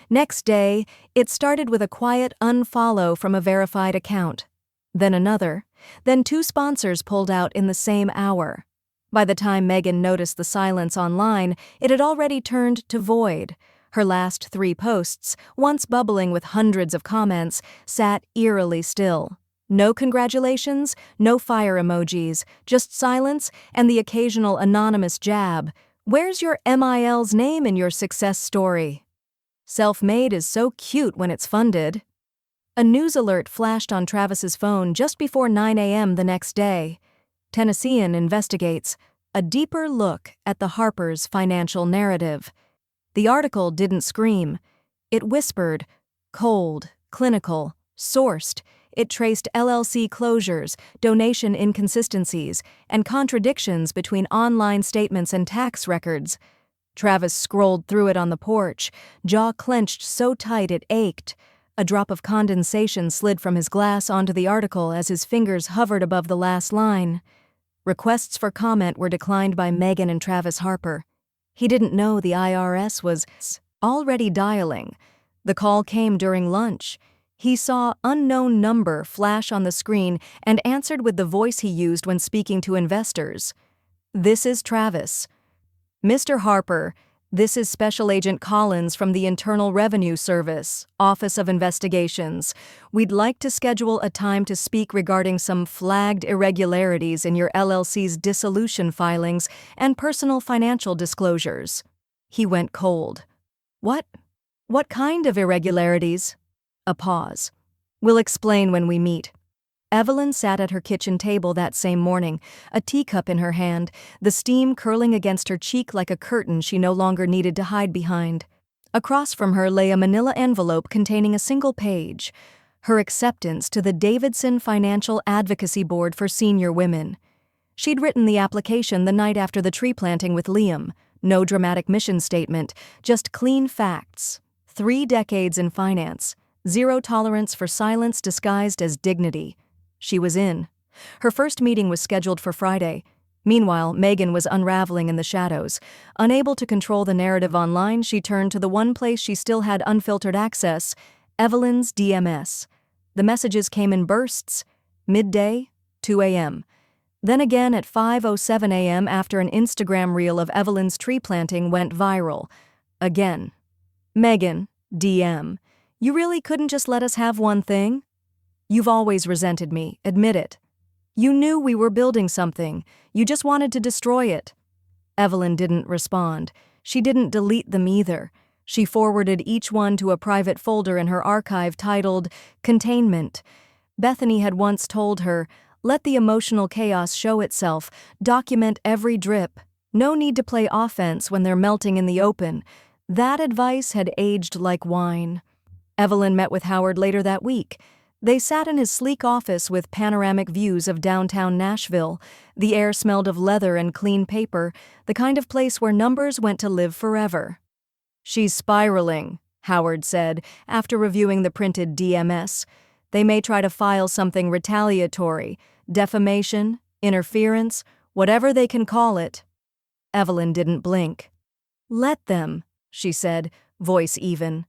Speaker 1: Next day, it started with a quiet unfollow from a verified account. Then another. Then 2 sponsors pulled out in the same hour. By the time Megan noticed the silence online, it had already turned to void. Her last 3 posts, once bubbling with hundreds of comments, sat eerily still. No congratulations, no fire emojis, just silence and the occasional anonymous jab. "Where's your MIL's name in your success story?" Self-made is so cute when it's funded. A news alert flashed on Travis's phone just before 9 a.m. the next day. Tennessean investigates, a deeper look at the Harpers' financial narrative. The article didn't scream. It whispered, cold, clinical, sourced, It traced LLC closures, donation inconsistencies, and contradictions between online statements and tax records. Travis scrolled through it on the porch, jaw clenched so tight it ached. A drop of condensation slid from his glass onto the article as his fingers hovered above the last line. Requests for comment were declined by Megan and Travis Harper. He didn't know the IRS was already dialing. The call came during lunch. He saw "unknown number" flash on the screen and answered with the voice he used when speaking to investors. "This is Travis." "Mr. Harper, this is Special Agent Collins from the Internal Revenue Service, Office of Investigations. We'd like to schedule a time to speak regarding some flagged irregularities in your LLC's dissolution filings and personal financial disclosures." He went cold. "What? What kind of irregularities?" A pause. "We'll explain when we meet." Evelyn sat at her kitchen table that same morning, a teacup in her hand, the steam curling against her cheek like a curtain she no longer needed to hide behind. Across from her lay a manila envelope containing a single page, her acceptance to the Davidson Financial Advocacy Board for Senior Women. She'd written the application the night after the tree planting with Liam. No dramatic mission statement, just clean facts. 3 decades in finance, 0 tolerance for silence disguised as dignity. She was in. Her first meeting was scheduled for Friday. Meanwhile, Megan was unraveling in the shadows. Unable to control the narrative online, she turned to the one place she still had unfiltered access, Evelyn's DMS. The messages came in bursts: midday, 2 a.m. Then again at 5:07 a.m. after an Instagram reel of Evelyn's tree planting went viral. Again. "Megan, DM. You really couldn't just let us have one thing? You've always resented me, admit it. You knew we were building something, you just wanted to destroy it." Evelyn didn't respond. She didn't delete them either. She forwarded each one to a private folder in her archive titled Containment. Bethany had once told her, "Let the emotional chaos show itself, document every drip. No need to play offense when they're melting in the open." That advice had aged like wine. Evelyn met with Howard later that week. They sat in his sleek office with panoramic views of downtown Nashville. The air smelled of leather and clean paper, the kind of place where numbers went to live forever. "She's spiraling," Howard said, after reviewing the printed DMS. "They may try to file something retaliatory, defamation, interference, whatever they can call it." Evelyn didn't blink. "Let them," she said, voice even.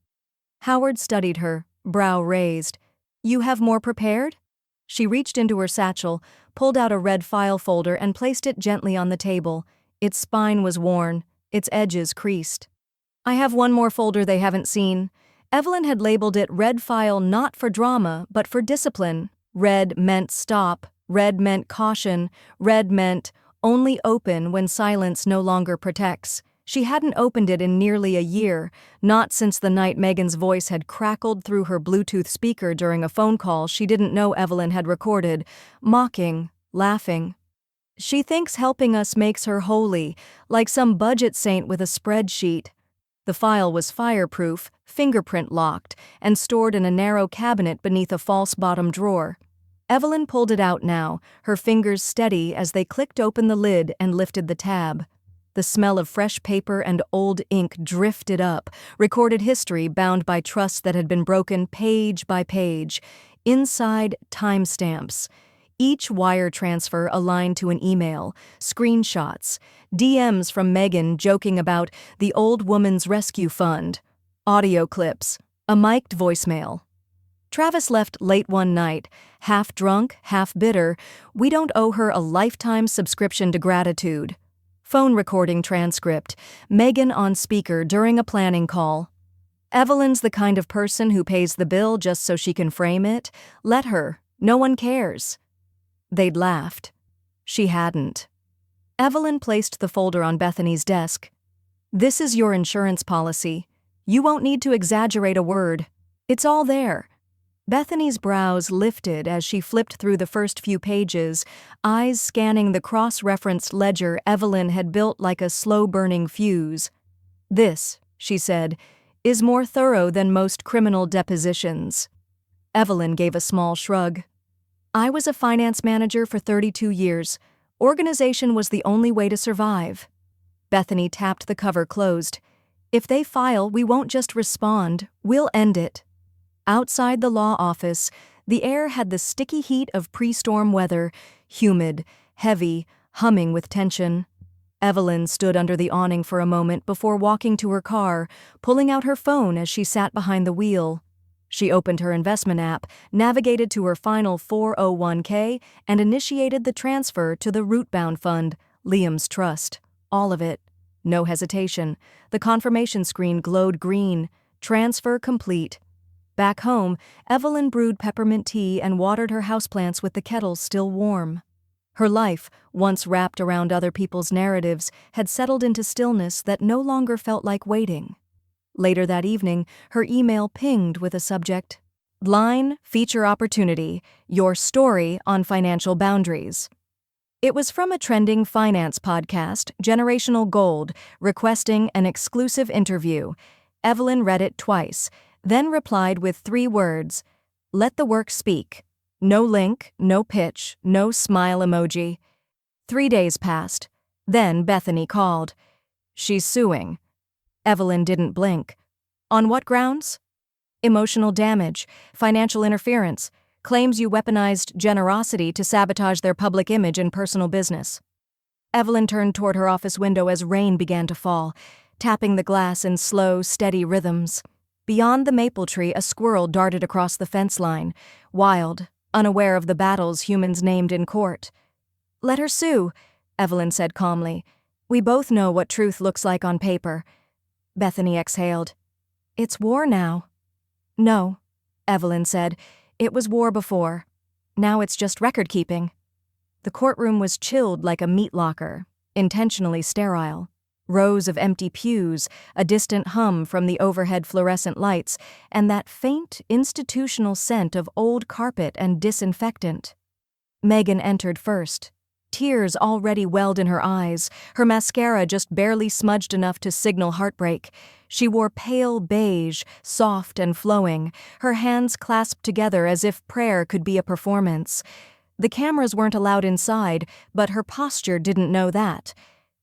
Speaker 1: Howard studied her, brow raised. "You have more prepared?" She reached into her satchel, pulled out a red file folder and placed it gently on the table. Its spine was worn, its edges creased. "I have one more folder they haven't seen." Evelyn had labeled it red file not for drama, but for discipline. Red meant stop, red meant caution, red meant only open when silence no longer protects. She hadn't opened it in nearly a year, not since the night Megan's voice had crackled through her Bluetooth speaker during a phone call she didn't know Evelyn had recorded, mocking, laughing. "She thinks helping us makes her holy, like some budget saint with a spreadsheet." The file was fireproof, fingerprint locked, and stored in a narrow cabinet beneath a false bottom drawer. Evelyn pulled it out now, her fingers steady as they clicked open the lid and lifted the tab. The smell of fresh paper and old ink drifted up, recorded history bound by trusts that had been broken page by page. Inside, timestamps. Each wire transfer aligned to an email, screenshots, DMs from Megan joking about the Old Woman's Rescue Fund, audio clips, a mic'd voicemail. Travis left late one night, half drunk, half bitter. We don't owe her a lifetime subscription to gratitude. Phone recording transcript. Megan on speaker during a planning call. "Evelyn's the kind of person who pays the bill just so she can frame it. Let her. No one cares." They'd laughed. She hadn't. Evelyn placed the folder on Bethany's desk. "This is your insurance policy. You won't need to exaggerate a word. It's all there." Bethany's brows lifted as she flipped through the first few pages, eyes scanning the cross-referenced ledger Evelyn had built like a slow-burning fuse. "This," she said, "is more thorough than most criminal depositions." Evelyn gave a small shrug. I was a finance manager for 32 years. Organization was the only way to survive. Bethany tapped the cover closed. If they file, we won't just respond, we'll end it. Outside the law office, the air had the sticky heat of pre-storm weather, humid, heavy, humming with tension. Evelyn stood under the awning for a moment before walking to her car, pulling out her phone as she sat behind the wheel. She opened her investment app, navigated to her final 401k, and initiated the transfer to the root-bound fund, Liam's trust. All of it. No hesitation. The confirmation screen glowed green. Transfer complete. Back home, Evelyn brewed peppermint tea and watered her houseplants with the kettle still warm. Her life, once wrapped around other people's narratives, had settled into stillness that no longer felt like waiting. Later that evening, her email pinged with a subject: Line, feature opportunity, your story on financial boundaries. It was from a trending finance podcast, Generational Gold, requesting an exclusive interview. Evelyn read it twice, then replied with 3 words: let the work speak. No link, no pitch, no smile emoji. 3 days passed. Then Bethany called. She's suing. Evelyn didn't blink. On what grounds? Emotional damage, financial interference, claims you weaponized generosity to sabotage their public image and personal business. Evelyn turned toward her office window as rain began to fall, tapping the glass in slow, steady rhythms. Beyond the maple tree, a squirrel darted across the fence line, wild, unaware of the battles humans named in court. Let her sue, Evelyn said calmly. We both know what truth looks like on paper. Bethany exhaled. It's war now. No, Evelyn said. It was war before. Now it's just record-keeping. The courtroom was chilled like a meat locker, intentionally sterile. Rows of empty pews, a distant hum from the overhead fluorescent lights, and that faint, institutional scent of old carpet and disinfectant. Megan entered first. Tears already welled in her eyes, her mascara just barely smudged enough to signal heartbreak. She wore pale beige, soft and flowing, her hands clasped together as if prayer could be a performance. The cameras weren't allowed inside, but her posture didn't know that.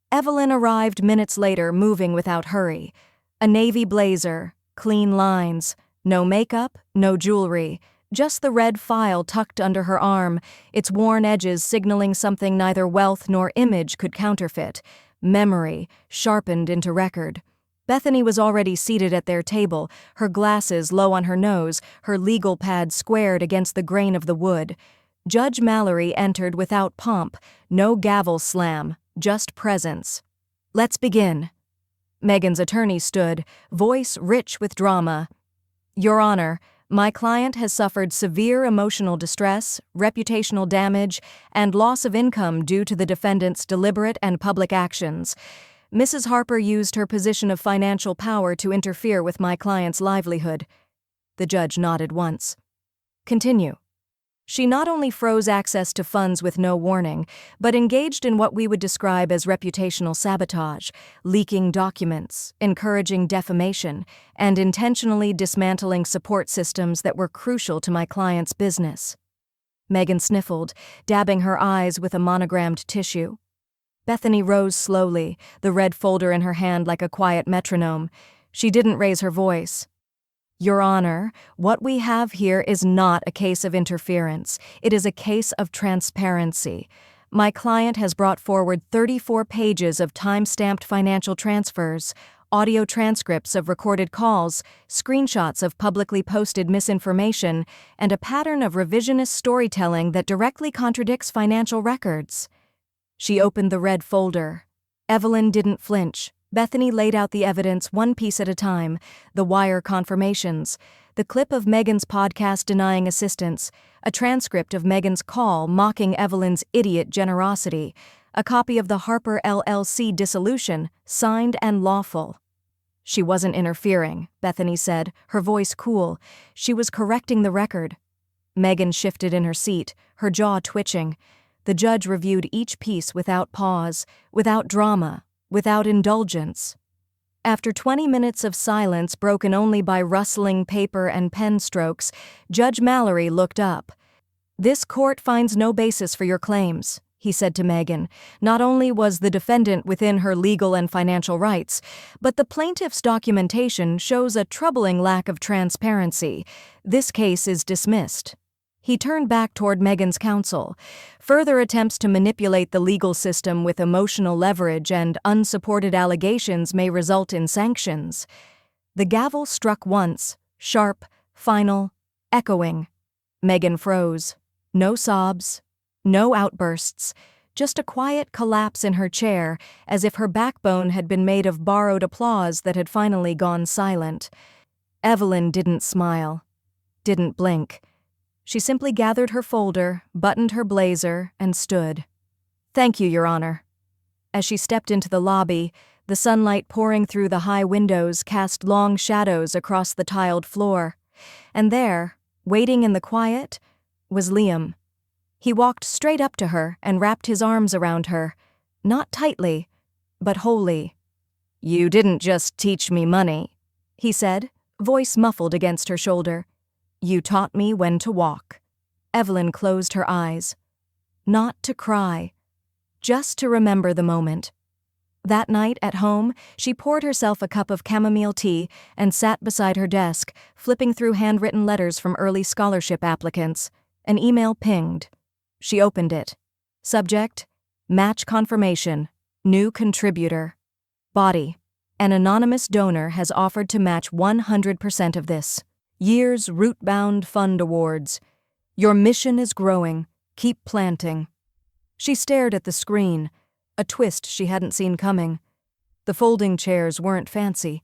Speaker 1: Evelyn arrived minutes later, moving without hurry. A navy blazer, clean lines, no makeup, no jewelry. Just the red file tucked under her arm, its worn edges signaling something neither wealth nor image could counterfeit. Memory, sharpened into record. Bethany was already seated at their table, her glasses low on her nose, her legal pad squared against the grain of the wood. Judge Mallory entered without pomp, no gavel slam, just presence. Let's begin. Megan's attorney stood, voice rich with drama. Your Honor, my client has suffered severe emotional distress, reputational damage, and loss of income due to the defendant's deliberate and public actions. Mrs. Harper used her position of financial power to interfere with my client's livelihood. The judge nodded once. Continue. She not only froze access to funds with no warning, but engaged in what we would describe as reputational sabotage, leaking documents, encouraging defamation, and intentionally dismantling support systems that were crucial to my client's business. Megan sniffled, dabbing her eyes with a monogrammed tissue. Bethany rose slowly, the red folder in her hand like a quiet metronome. She didn't raise her voice. Your Honor, what we have here is not a case of interference. It is a case of transparency. My client has brought forward 34 pages of time-stamped financial transfers, audio transcripts of recorded calls, screenshots of publicly posted misinformation, and a pattern of revisionist storytelling that directly contradicts financial records. She opened the red folder. Evelyn didn't flinch. Bethany laid out the evidence one piece at a time, the wire confirmations, the clip of Megan's podcast denying assistance, a transcript of Megan's call mocking Evelyn's idiot generosity, a copy of the Harper LLC dissolution, signed and lawful. She wasn't interfering, Bethany said, her voice cool. She was correcting the record. Megan shifted in her seat, her jaw twitching. The judge reviewed each piece without pause, without drama, without indulgence. After 20 minutes of silence broken only by rustling paper and pen strokes, Judge Mallory looked up. "This court finds no basis for your claims," he said to Megan. Not only was the defendant within her legal and financial rights, but the plaintiff's documentation shows a troubling lack of transparency. This case is dismissed. He turned back toward Megan's counsel. Further attempts to manipulate the legal system with emotional leverage and unsupported allegations may result in sanctions. The gavel struck once, sharp, final, echoing. Megan froze. No sobs, no outbursts, just a quiet collapse in her chair, as if her backbone had been made of borrowed applause that had finally gone silent. Evelyn didn't smile, didn't blink. She simply gathered her folder, buttoned her blazer, and stood. "Thank you, Your Honor." As she stepped into the lobby, the sunlight pouring through the high windows cast long shadows across the tiled floor. And there, waiting in the quiet, was Liam. He walked straight up to her and wrapped his arms around her, not tightly, but wholly. "You didn't just teach me money," he said, voice muffled against her shoulder. "You taught me when to walk." Evelyn closed her eyes. Not to cry, just to remember the moment. That night at home, she poured herself a cup of chamomile tea and sat beside her desk, flipping through handwritten letters from early scholarship applicants. An email pinged. She opened it. Subject: Match confirmation. New contributor. Body: An anonymous donor has offered to match 100% of this year's Rootbound Fund Awards. Your mission is growing. Keep planting. She stared at the screen, a twist she hadn't seen coming. The folding chairs weren't fancy.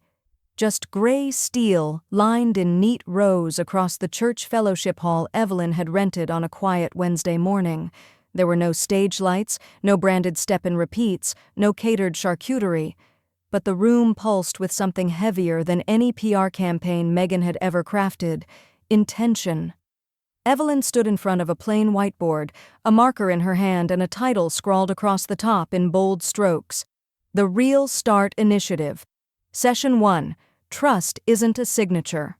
Speaker 1: Just gray steel lined in neat rows across the church fellowship hall Evelyn had rented on a quiet Wednesday morning. There were no stage lights, no branded step-and-repeats, no catered charcuterie. But the room pulsed with something heavier than any PR campaign Megan had ever crafted: intention. Evelyn stood in front of a plain whiteboard, a marker in her hand and a title scrawled across the top in bold strokes. The Real Start Initiative. Session 1. Trust Isn't a Signature.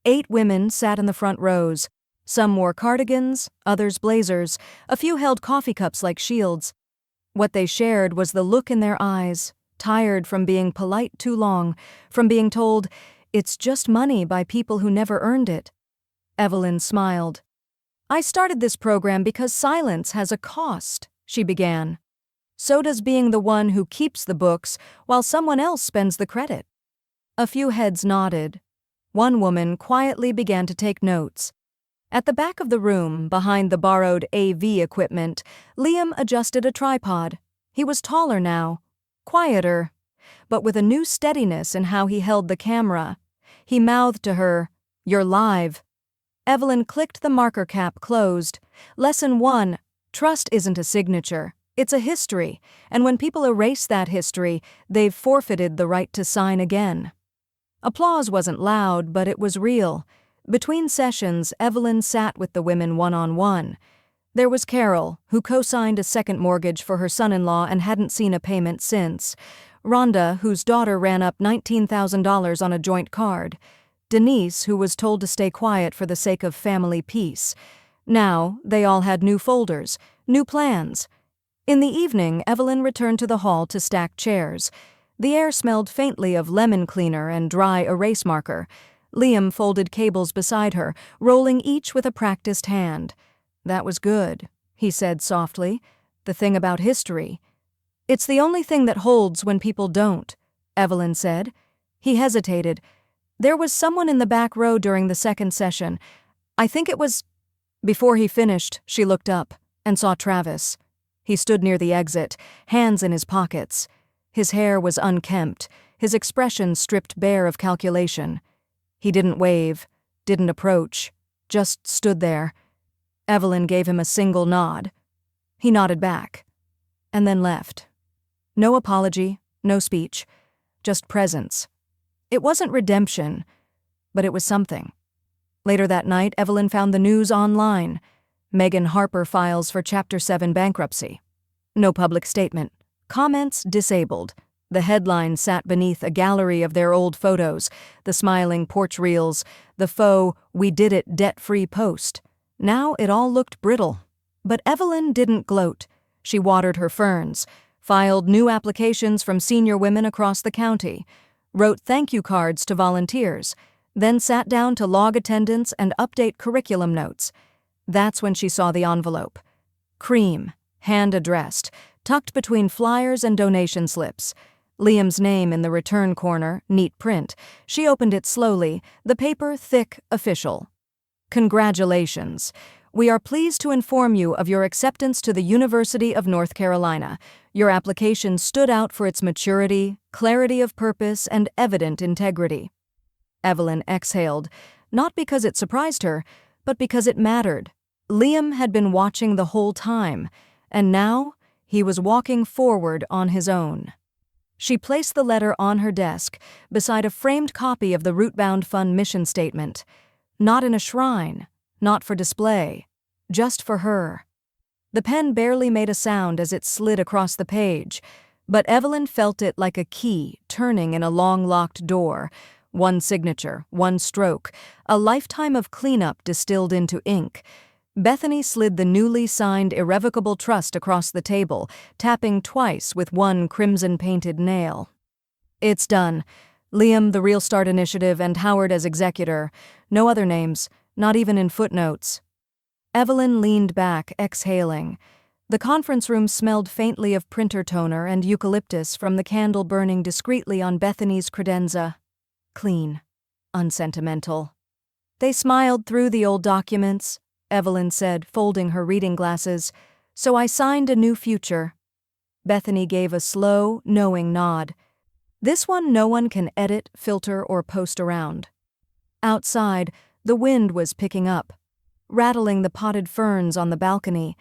Speaker 1: 8 women sat in the front rows. Some wore cardigans, others blazers. A few held coffee cups like shields. What they shared was the look in their eyes, tired from being polite too long, from being told, "It's just money," by people who never earned it. Evelyn smiled. "I started this program because silence has a cost," she began. "So does being the one who keeps the books while someone else spends the credit." A few heads nodded. One woman quietly began to take notes. At the back of the room, behind the borrowed AV equipment, Liam adjusted a tripod. He was taller now, quieter, but with a new steadiness in how he held the camera. He mouthed to her, "You're live." Evelyn clicked the marker cap closed. Lesson 1. Trust isn't a signature. It's a history, and when people erase that history, they've forfeited the right to sign again. Applause wasn't loud, but it was real. Between sessions, Evelyn sat with the women one-on-one. There was Carol, who co-signed a second mortgage for her son-in-law and hadn't seen a payment since. Rhonda, whose daughter ran up $19,000 on a joint card. Denise, who was told to stay quiet for the sake of family peace. Now, they all had new folders, new plans. In the evening, Evelyn returned to the hall to stack chairs. The air smelled faintly of lemon cleaner and dry erase marker. Liam folded cables beside her, rolling each with a practiced hand. "That was good," he said softly. "The thing about history." "It's the only thing that holds when people don't," Evelyn said. He hesitated. "There was someone in the back row during the second session. I think it was—" Before he finished, she looked up and saw Travis. He stood near the exit, hands in his pockets. His hair was unkempt, his expression stripped bare of calculation. He didn't wave, didn't approach, just stood there. Evelyn gave him a single nod. He nodded back, and then left. No apology, no speech, just presence. It wasn't redemption, but it was something. Later that night, Evelyn found the news online. Megan Harper files for Chapter 7 bankruptcy. No public statement. Comments disabled. The headline sat beneath a gallery of their old photos, the smiling porch reels, the faux "we did it debt-free" post. Now it all looked brittle. But Evelyn didn't gloat. She watered her ferns, filed new applications from senior women across the county, wrote thank you cards to volunteers, then sat down to log attendance and update curriculum notes. That's when she saw the envelope. Cream, hand-addressed, tucked between flyers and donation slips. Liam's name in the return corner, neat print. She opened it slowly, the paper thick, official. Congratulations. We are pleased to inform you of your acceptance to the University of North Carolina. Your application stood out for its maturity, clarity of purpose, and evident integrity. Evelyn exhaled, not because it surprised her, but because it mattered. Liam had been watching the whole time, and now he was walking forward on his own. She placed the letter on her desk, beside a framed copy of the Rootbound Fund mission statement. Not in a shrine, not for display, just for her. The pen barely made a sound as it slid across the page, but Evelyn felt it like a key turning in a long-locked door. One signature, one stroke, a lifetime of cleanup distilled into ink. Bethany slid the newly signed irrevocable trust across the table, tapping twice with one crimson-painted nail. It's done. Liam, the Real Start Initiative, and Howard as executor. No other names, not even in footnotes. Evelyn leaned back, exhaling. The conference room smelled faintly of printer toner and eucalyptus from the candle burning discreetly on Bethany's credenza. Clean. Unsentimental. They smiled through the old documents, Evelyn said, folding her reading glasses. So I signed a new future. Bethany gave a slow, knowing nod. This one no one can edit, filter, or post around. Outside, the wind was picking up, rattling the potted ferns on the balcony.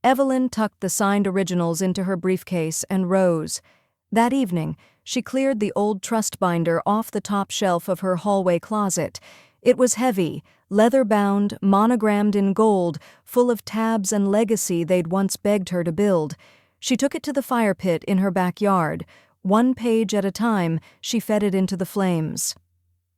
Speaker 1: Evelyn tucked the signed originals into her briefcase and rose. That evening, she cleared the old trust binder off the top shelf of her hallway closet. It was heavy, leather-bound, monogrammed in gold, full of tabs and legacy they'd once begged her to build. She took it to the fire pit in her backyard. One page at a time, she fed it into the flames.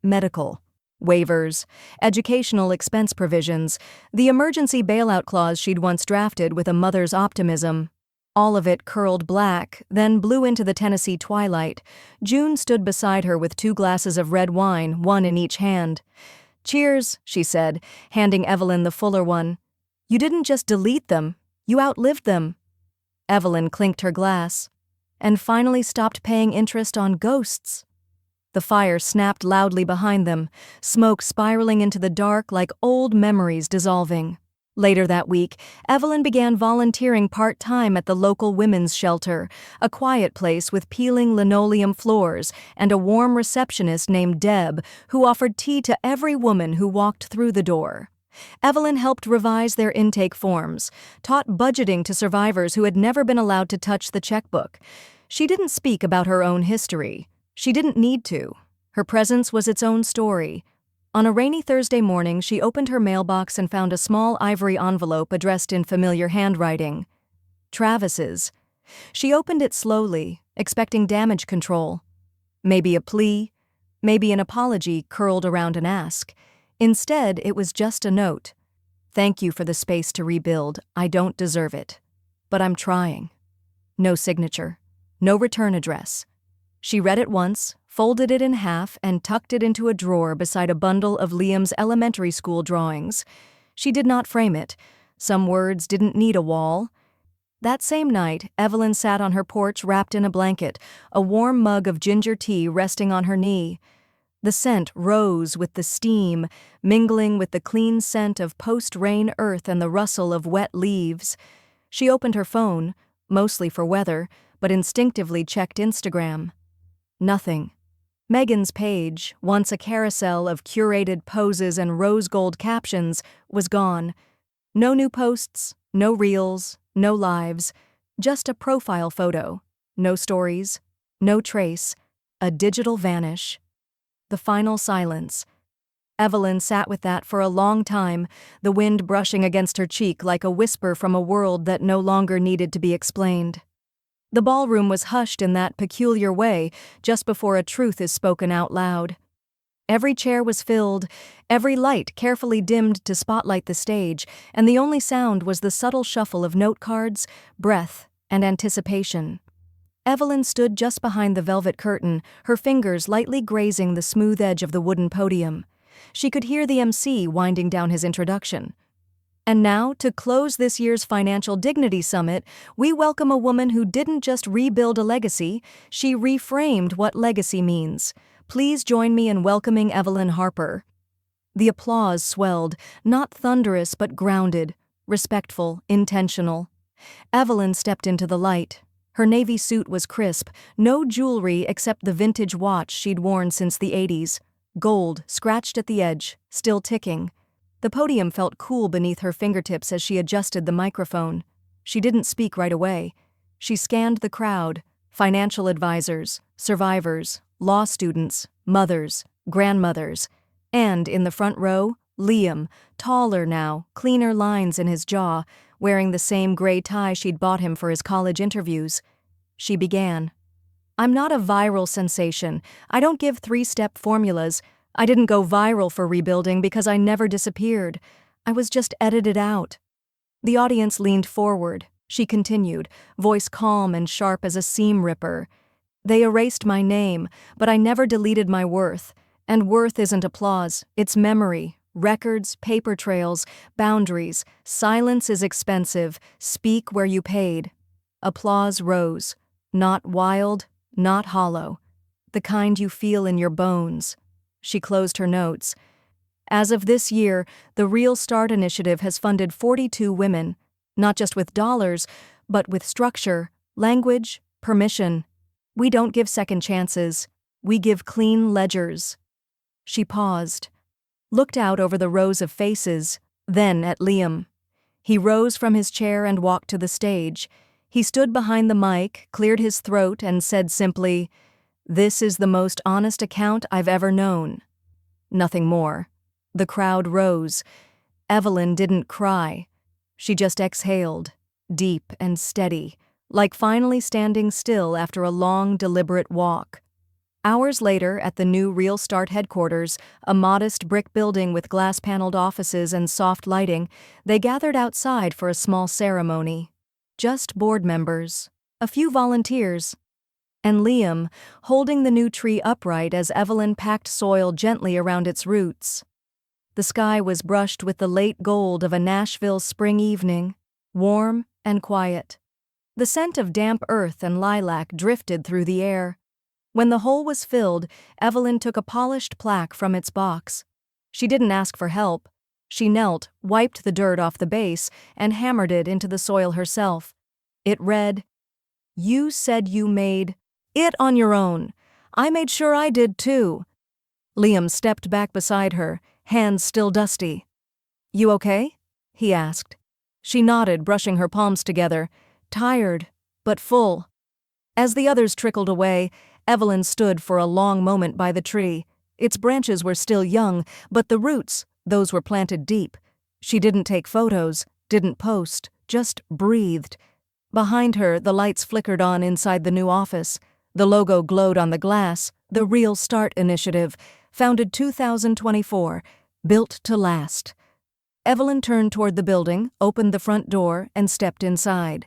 Speaker 1: Medical. Waivers, educational expense provisions, the emergency bailout clause she'd once drafted with a mother's optimism. All of it curled black, then blew into the Tennessee twilight. June stood beside her with 2 glasses of red wine, one in each hand. Cheers, she said, handing Evelyn the fuller one. You didn't just delete them, you outlived them. Evelyn clinked her glass, and finally stopped paying interest on ghosts. The fire snapped loudly behind them, smoke spiraling into the dark like old memories dissolving. Later that week, Evelyn began volunteering part-time at the local women's shelter, a quiet place with peeling linoleum floors and a warm receptionist named Deb who offered tea to every woman who walked through the door. Evelyn helped revise their intake forms, taught budgeting to survivors who had never been allowed to touch the checkbook. She didn't speak about her own history. She didn't need to. Her presence was its own story. On a rainy Thursday morning, she opened her mailbox and found a small ivory envelope addressed in familiar handwriting. Travis's. She opened it slowly, expecting damage control. Maybe a plea, maybe an apology curled around an ask. Instead, it was just a note. Thank you for the space to rebuild. I don't deserve it. But I'm trying. No signature. No return address. She read it once, folded it in half, and tucked it into a drawer beside a bundle of Liam's elementary school drawings. She did not frame it. Some words didn't need a wall. That same night, Evelyn sat on her porch wrapped in a blanket, a warm mug of ginger tea resting on her knee. The scent rose with the steam, mingling with the clean scent of post-rain earth and the rustle of wet leaves. She opened her phone, mostly for weather, but instinctively checked Instagram. Nothing. Megan's page, once a carousel of curated poses and rose gold captions, was gone. No new posts, no reels, no lives, just a profile photo. No stories, no trace, a digital vanish. The final silence. Evelyn sat with that for a long time, the wind brushing against her cheek like a whisper from a world that no longer needed to be explained. The ballroom was hushed in that peculiar way just before a truth is spoken out loud. Every chair was filled, every light carefully dimmed to spotlight the stage, and the only sound was the subtle shuffle of note cards, breath, and anticipation. Evelyn stood just behind the velvet curtain, her fingers lightly grazing the smooth edge of the wooden podium. She could hear the MC winding down his introduction. And now, to close this year's Financial Dignity Summit, we welcome a woman who didn't just rebuild a legacy, she reframed what legacy means. Please join me in welcoming Evelyn Harper. The applause swelled, not thunderous but grounded, respectful, intentional. Evelyn stepped into the light. Her navy suit was crisp, no jewelry except the vintage watch she'd worn since the 80s. Gold, scratched at the edge, still ticking. The podium felt cool beneath her fingertips as she adjusted the microphone. She didn't speak right away. She scanned the crowd, financial advisors, survivors, law students, mothers, grandmothers, and, in the front row, Liam, taller now, cleaner lines in his jaw, wearing the same gray tie she'd bought him for his college interviews. She began. "I'm not a viral sensation. I don't give three-step formulas. I didn't go viral for rebuilding because I never disappeared. I was just edited out." The audience leaned forward. She continued, voice calm and sharp as a seam ripper. "They erased my name, but I never deleted my worth. And worth isn't applause, it's memory, records, paper trails, boundaries. Silence is expensive. Speak where you paid." Applause rose. Not wild, not hollow. The kind you feel in your bones. She closed her notes. As of this year, the Real Start Initiative has funded 42 women, not just with dollars, but with structure, language, permission. We don't give second chances. We give clean ledgers. She paused, looked out over the rows of faces, then at Liam. He rose from his chair and walked to the stage. He stood behind the mic, cleared his throat, and said simply, "This is the most honest account I've ever known." Nothing more. The crowd rose. Evelyn didn't cry. She just exhaled, deep and steady, like finally standing still after a long, deliberate walk. Hours later, at the new Real Start headquarters, a modest brick building with glass-paneled offices and soft lighting, they gathered outside for a small ceremony. Just board members, a few volunteers, and Liam, holding the new tree upright as Evelyn packed soil gently around its roots. The sky was brushed with the late gold of a Nashville spring evening, warm and quiet. The scent of damp earth and lilac drifted through the air. When the hole was filled, Evelyn took a polished plaque from its box. She didn't ask for help. She knelt, wiped the dirt off the base, and hammered it into the soil herself. It read, "You said you made it on your own. I made sure I did too." Liam stepped back beside her, hands still dusty. "You okay?" he asked. She nodded, brushing her palms together, tired, but full. As the others trickled away, Evelyn stood for a long moment by the tree. Its branches were still young, but the roots, those were planted deep. She didn't take photos, didn't post, just breathed. Behind her, the lights flickered on inside the new office. The logo glowed on the glass, the Real Start Initiative, founded 2024, built to last. Evelyn turned toward the building, opened the front door, and stepped inside.